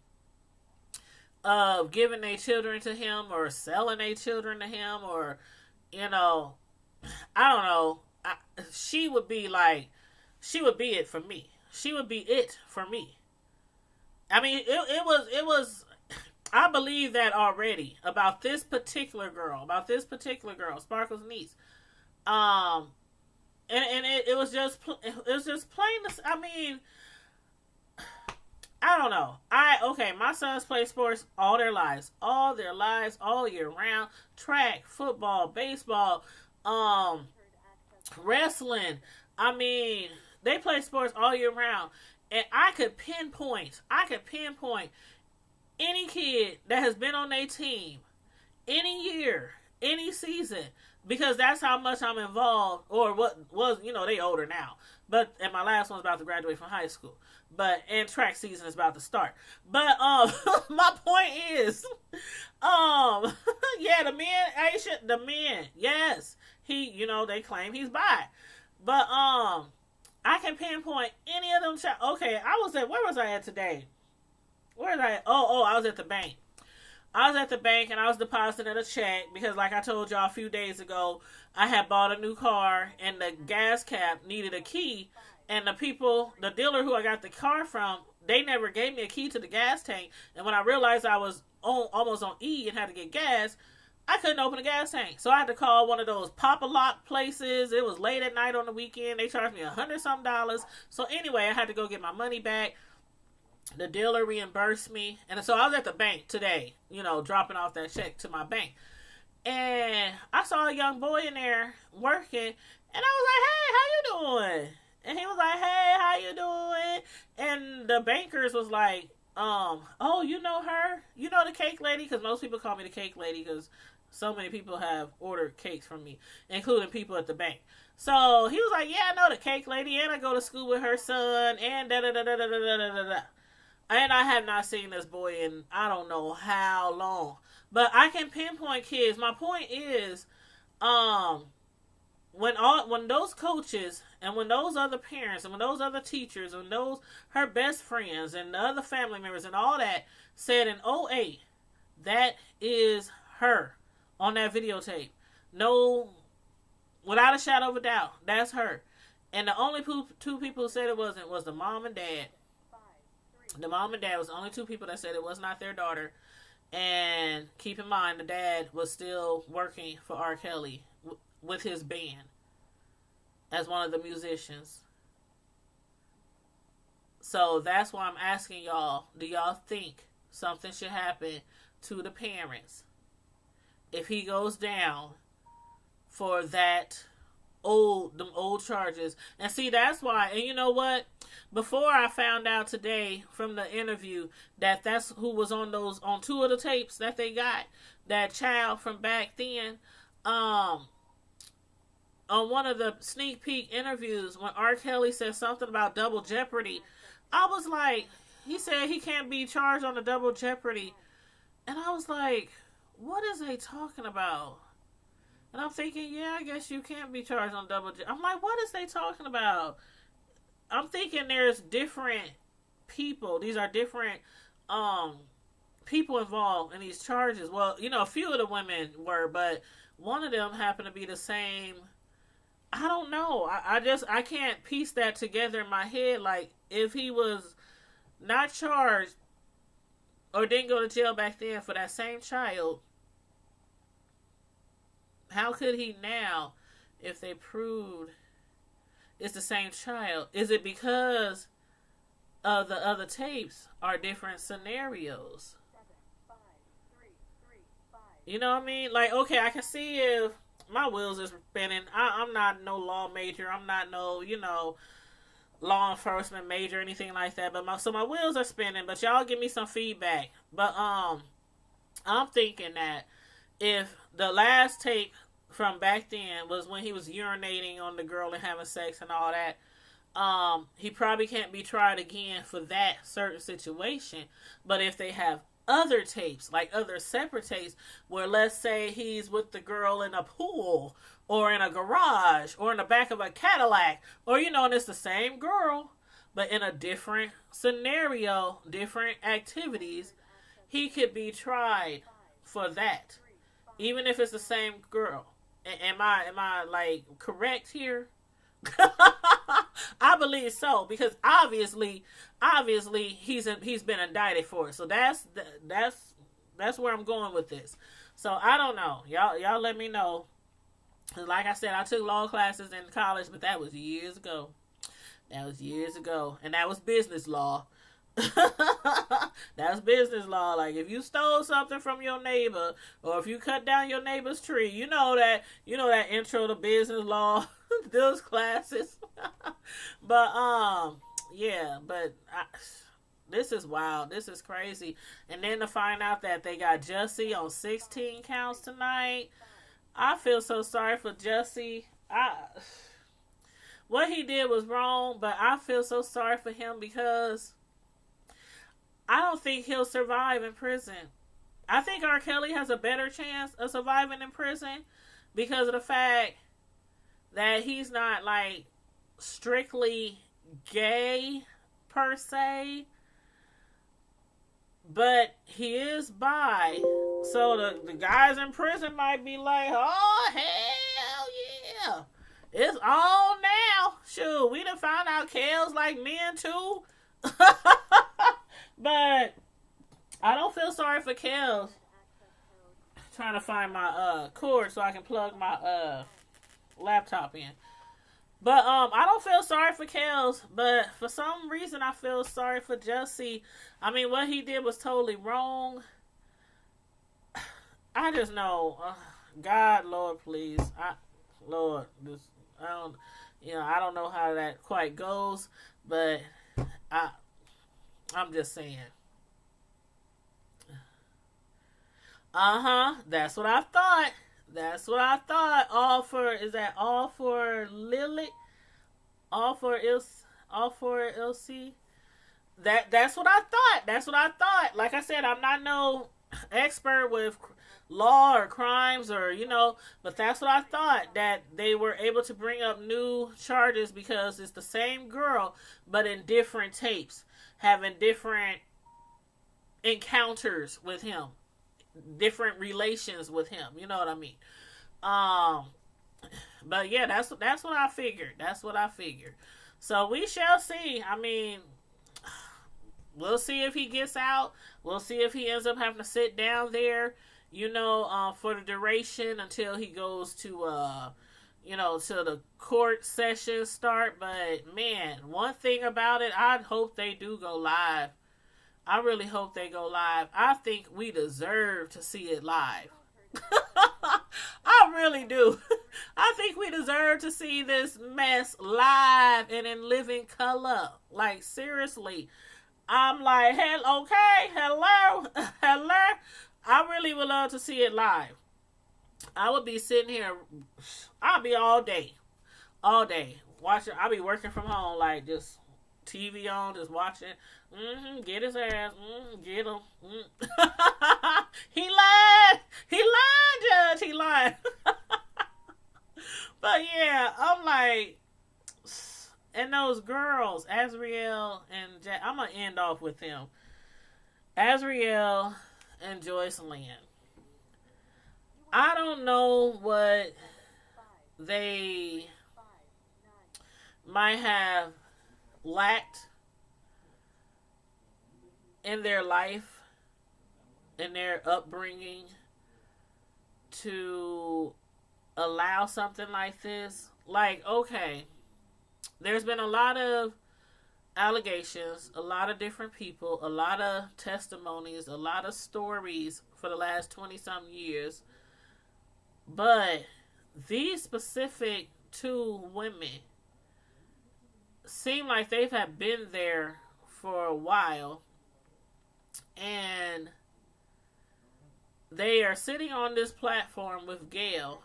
giving their children to him or selling their children to him, or, I don't know. She would be it for me. She would be it for me. I mean, it was, I believe that already about this particular girl, Sparkle's niece. And it was just plain. I mean, I don't know. My sons play sports all their lives, all year round. Track, football, baseball, wrestling. I mean, they play sports all year round. And I could pinpoint any kid that has been on their team any year, any season, because that's how much I'm involved, or what was, they older now. And my last one's about to graduate from high school. And track season is about to start. But, my point is, yeah, the men, yes, they claim he's bi. But, I can pinpoint any of them. Okay, where was I at today? Where was I at? Oh, I was at the bank. And I was depositing a check because, like I told y'all a few days ago, I had bought a new car and the gas cap needed a key. And the dealer who I got the car from, they never gave me a key to the gas tank. And when I realized I was almost on E and had to get gas, I couldn't open the gas tank. So I had to call one of those pop-a-lock places. It was late at night on the weekend. They charged me $100-something. So anyway, I had to go get my money back. The dealer reimbursed me. And so I was at the bank today, dropping off that check to my bank. And I saw a young boy in there working. And I was like, hey, how you doing? And he was like, hey, how you doing? And the bankers was like, oh, you know her? You know the cake lady? Because most people call me the cake lady because so many people have ordered cakes from me, including people at the bank. So he was like, yeah, I know the cake lady, and I go to school with her son, and da-da-da-da-da-da-da-da-da. And I have not seen this boy in I don't know how long. But I can pinpoint kids. My point is, when those coaches and when those other parents and when those other teachers and those her best friends and the other family members and all that said in '08, that is her on that videotape. No, without a shadow of a doubt, that's her. And the only two people who said it wasn't was the mom and dad. The mom and dad was the only two people that said it was not their daughter. And keep in mind, the dad was still working for R. Kelly with his band as one of the musicians. So that's why I'm asking y'all, do y'all think something should happen to the parents if he goes down for them old charges? And see, that's why, and you know what? Before I found out today from the interview that's who was on two of the tapes that they got, that child from back then, on one of the sneak peek interviews when R. Kelly said something about double jeopardy, I was like, he said he can't be charged on the double jeopardy. And I was like, what is they talking about? And I'm thinking, yeah, I guess you can't be charged on double jeopardy. I'm like, what is they talking about? I'm thinking there's different people. These are different people involved in these charges. Well, a few of the women were, but one of them happened to be the same. I don't know. I can't piece that together in my head. Like, if he was not charged or didn't go to jail back then for that same child, how could he now if they proved it's the same child? Is it because of the other tapes are different scenarios? You know what I mean? Like, okay, I can see if my wheels is spinning. I'm not no law major. I'm not no, law enforcement major or anything like that. But my wheels are spinning. But y'all give me some feedback. But I'm thinking that if the last tape from back then was when he was urinating on the girl and having sex and all that, he probably can't be tried again for that certain situation. But if they have other tapes, like other separate tapes, where let's say he's with the girl in a pool or in a garage or in the back of a Cadillac, or and it's the same girl but in a different scenario, different activities, he could be tried for that, even if it's the same girl. Am I like correct here? I believe so, because obviously he's been indicted for it. So that's where I'm going with this. So I don't know. Y'all let me know. Like I said, I took law classes in college, but that was years ago. And that was business law. That's business law. Like, if you stole something from your neighbor, or if you cut down your neighbor's tree, you know that intro to business law, those classes. But this is wild. This is crazy. And then to find out that they got Jussie on 16 counts tonight, I feel so sorry for Jussie. What he did was wrong, but I feel so sorry for him because I don't think he'll survive in prison. I think R. Kelly has a better chance of surviving in prison because of the fact that he's not, like, strictly gay per se, but he is bi. So the guys in prison might be like, oh, hell yeah, it's on now. Shoot, we done found out Kale's like men too. But I don't feel sorry for Kels. Trying to find my cord so I can plug my laptop in. But I don't feel sorry for Kels, but for some reason I feel sorry for Jussie. I mean, what he did was totally wrong. I just know, God, Lord, please, I don't know how that quite goes, but I'm just saying. That's what I thought. All for Lily? All for LC? That's what I thought. Like I said, I'm not no expert with law or crimes or, but that's what I thought, that they were able to bring up new charges because it's the same girl, but in different tapes, having different encounters with him, different relations with him. You know what I mean? But yeah, that's what I figured. So we shall see. I mean, we'll see if he gets out. We'll see if he ends up having to sit down there, for the duration until he goes to, to the court sessions start. But man, one thing about it, I hope they do go live. I really hope they go live. I think we deserve to see it live. I really do. I think we deserve to see this mess live and in living color. Like, seriously. I'm like, hello. I really would love to see it live. I would be sitting here. I'll be all day. Watching. I'll be working from home, like, just TV on, just watching. Get his ass. Get him. He lied, Judge. He lied. But yeah, I'm like, and those girls, Azriel and Jack, I'm gonna end off with them. Azriel and Joycelyn. I don't know what they might have lacked in their life in their upbringing to allow something like this. Like, okay, there's been a lot of allegations, a lot of different people, a lot of testimonies, a lot of stories for the last 20 some years. But these specific two women seem like they've had been there for a while, and they are sitting on this platform with Gayle.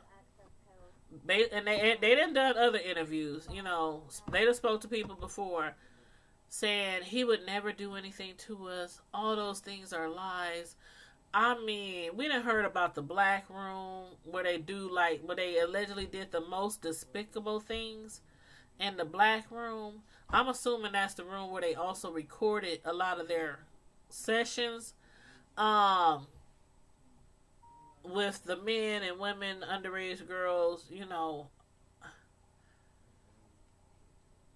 They didn't done other interviews, you know. They done spoke to people before saying he would never do anything to us. All those things are lies. I mean, we done heard about the black room where they allegedly did the most despicable things in the black room. I'm assuming that's the room where they also recorded a lot of their sessions with the men and women, underage girls, you know.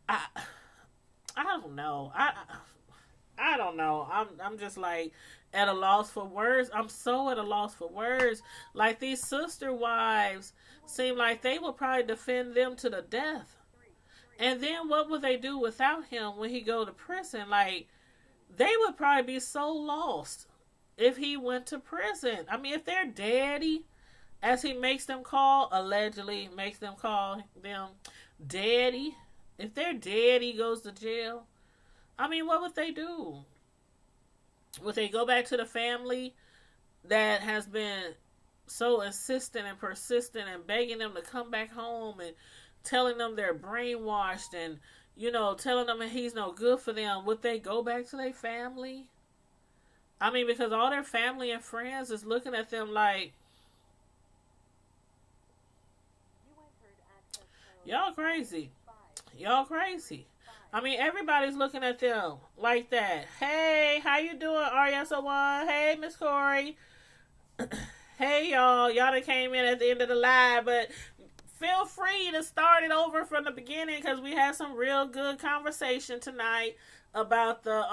I don't know. I don't know. I'm just like at a loss for words. I'm so at a loss for words. Like, these sister wives seem like they would probably defend them to the death. And then what would they do without him when he go to prison? Like, they would probably be so lost if he went to prison. I mean, if their daddy, as he makes them call, allegedly makes them call them daddy, if their daddy goes to jail, I mean, what would they do? Would they go back to the family that has been so insistent and persistent and begging them to come back home and telling them they're brainwashed and, you know, telling them that he's no good for them? Would they go back to their family? I mean, because all their family and friends is looking at them like, y'all crazy. Y'all crazy. I mean, everybody's looking at them like that. Hey, how you doing, RSO1? Hey, Miss Corey. Hey, y'all. Y'all that came in at the end of the live, but feel free to start it over from the beginning because we had some real good conversation tonight about the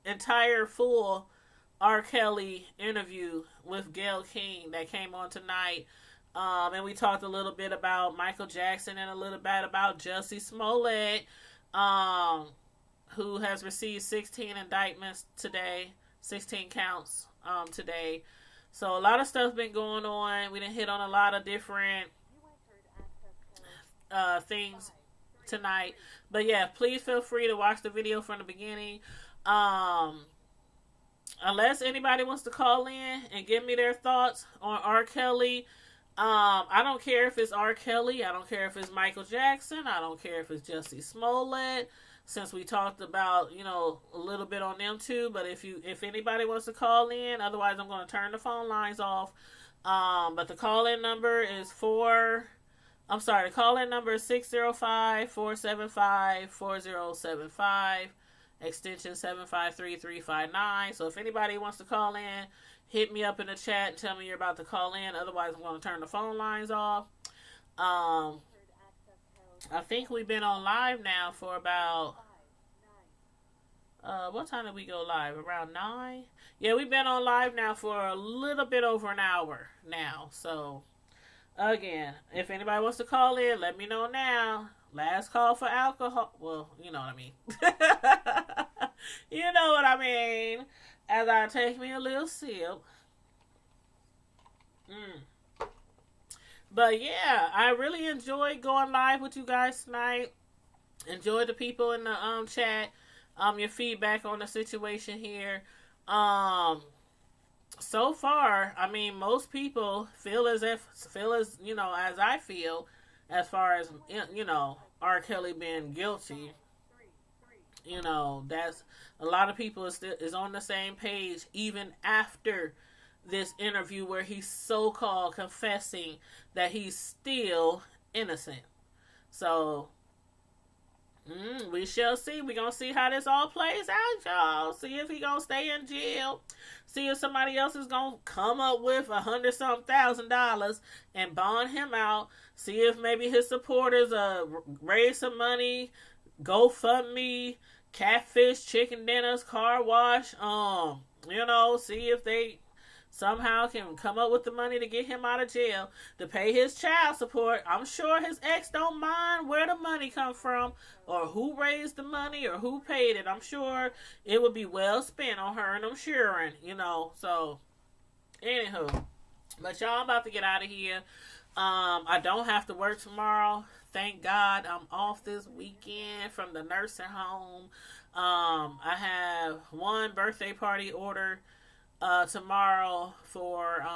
entire full R. Kelly interview with Gayle King that came on tonight. And we talked a little bit about Michael Jackson and a little bit about Jussie Smollett, who has received 16 indictments today, 16 counts today. So a lot of stuff been going on. We didn't hit on a lot of different things tonight. But yeah, please feel free to watch the video from the beginning. Unless anybody wants to call in and give me their thoughts on R. Kelly. I don't care if it's R. Kelly. I don't care if it's Michael Jackson. I don't care if it's Jussie Smollett. Since we talked about, you know, a little bit on them too. But if anybody wants to call in, otherwise I'm going to turn the phone lines off. But the call-in number is the call-in number is 605-475-4075. Extension 753-359. So if anybody wants to call in, hit me up in the chat and tell me you're about to call in. Otherwise, I'm going to turn the phone lines off. I think we've been on live now for about... what time did we go live? Around 9? Yeah, we've been on live now for a little bit over an hour now. So, again, if anybody wants to call in, let me know now. Last call for alcohol. Well, you know what I mean. You know what I mean. As I take me a little sip. But yeah, I really enjoyed going live with you guys tonight. Enjoyed the people in the chat. Your feedback on the situation here. So far, I mean, most people feel as, you know, as I feel, as far as, you know, R. Kelly being guilty. You know, that's a lot of people is on the same page even after this interview where he's so-called confessing that he's still innocent. So, we shall see. We're going to see how this all plays out, y'all. See if he going to stay in jail. See if somebody else is going to come up with $100,000 and bond him out. See if maybe his supporters raise some money, GoFundMe, catfish, chicken dinners, car wash, see if they somehow can come up with the money to get him out of jail to pay his child support. I'm sure his ex don't mind where the money come from or who raised the money or who paid it. I'm sure it would be well spent on her and I'm sure, So, anywho, but y'all, I'm about to get out of here. I don't have to work tomorrow. Thank God I'm off this weekend from the nursing home. I have one birthday party order tomorrow for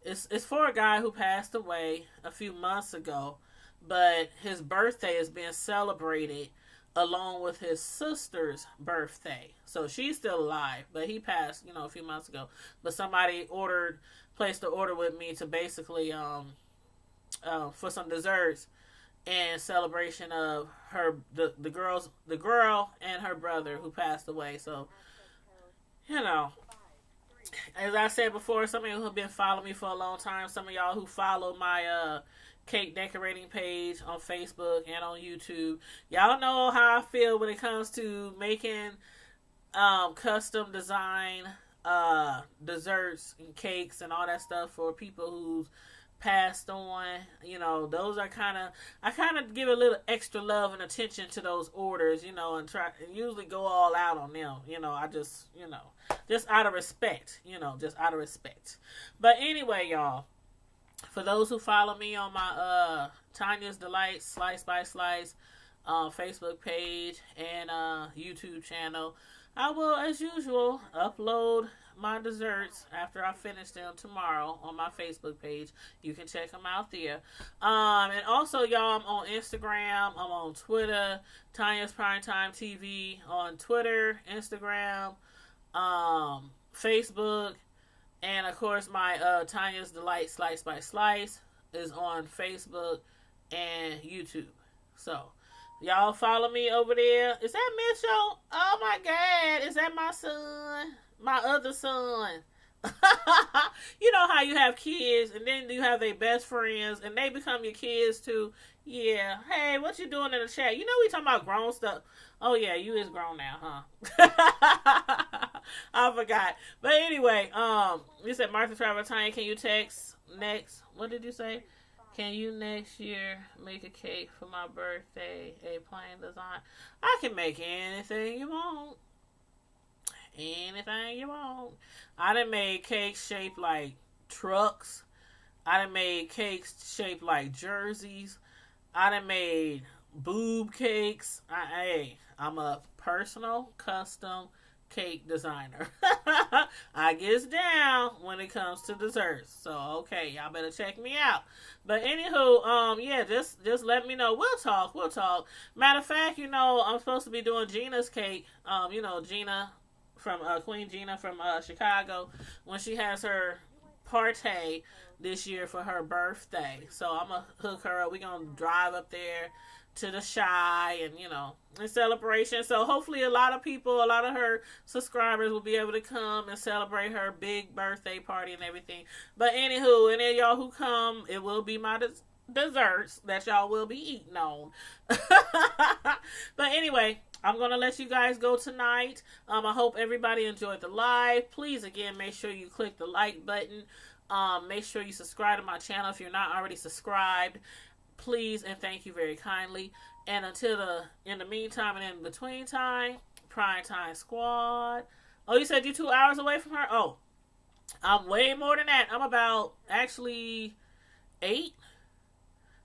it's for a guy who passed away a few months ago, but his birthday is being celebrated along with his sister's birthday. So she's still alive, but he passed, a few months ago. But somebody placed the order with me to basically for some desserts in celebration of the girl and her brother who passed away. So as I said before, some of you who have been following me for a long time, some of y'all who follow my cake decorating page on Facebook and on YouTube, y'all know how I feel when it comes to making custom design desserts and cakes and all that stuff for people who's passed on. Those are I kind of give a little extra love and attention to those orders, and try and usually go all out on them. I just out of respect, just out of respect. But anyway, y'all, for those who follow me on my Tanya's Delights Slice by Slice Facebook page and YouTube channel, I will, as usual, upload my desserts after I finish them tomorrow on my Facebook page. You can check them out there. And also, y'all, I'm on Instagram. I'm on Twitter. Tanya's Primetime TV on Twitter, Instagram, Facebook, and of course my Tanya's Delight Slice by Slice is on Facebook and YouTube. So y'all follow me over there. Is that Mitchell? Oh my God, is that my son? My other son. You know how you have kids and then you have their best friends and they become your kids too. Yeah. Hey, what you doing in the chat? We talking about grown stuff. Oh yeah, you is grown now, huh? I forgot. But anyway, you said Martha Travel Tanya, can you text next? What did you say? Can you next year make a cake for my birthday? A plain design. I can make anything you want. Anything you want. I done made cakes shaped like trucks. I done made cakes shaped like jerseys. I done made boob cakes. I'm a personal custom cake designer. I gets down when it comes to desserts. So okay, y'all better check me out. But anywho, yeah, just let me know. We'll talk. Matter of fact, I'm supposed to be doing Gina's cake. Gina from Queen Gina from Chicago, when she has her party this year for her birthday. So I'm gonna hook her up. We're gonna drive up there to the Shy and in celebration. So hopefully a lot of her subscribers will be able to come and celebrate her big birthday party and everything. But anywho, any of y'all who come, it will be my desserts that y'all will be eating on. But anyway, I'm going to let you guys go tonight. I hope everybody enjoyed the live. Please, again, make sure you click the like button. Make sure you subscribe to my channel if you're not already subscribed. Please and thank you very kindly. And in the meantime and in between time, Prime Time Squad. Oh, you said you're 2 hours away from her? Oh, I'm way more than that. I'm about, actually, 8.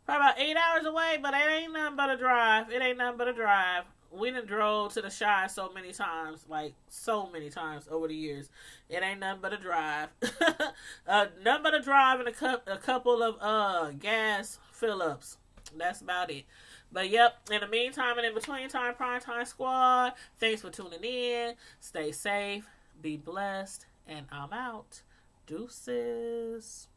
Probably about 8 hours away, but it ain't nothing but a drive. We done drove to the Shy so many times over the years. It ain't nothing but a drive. Nothing but a drive and a couple of gas fill-ups. That's about it. But yep, in the meantime and in between time, Prime Time Squad, thanks for tuning in. Stay safe, be blessed, and I'm out. Deuces.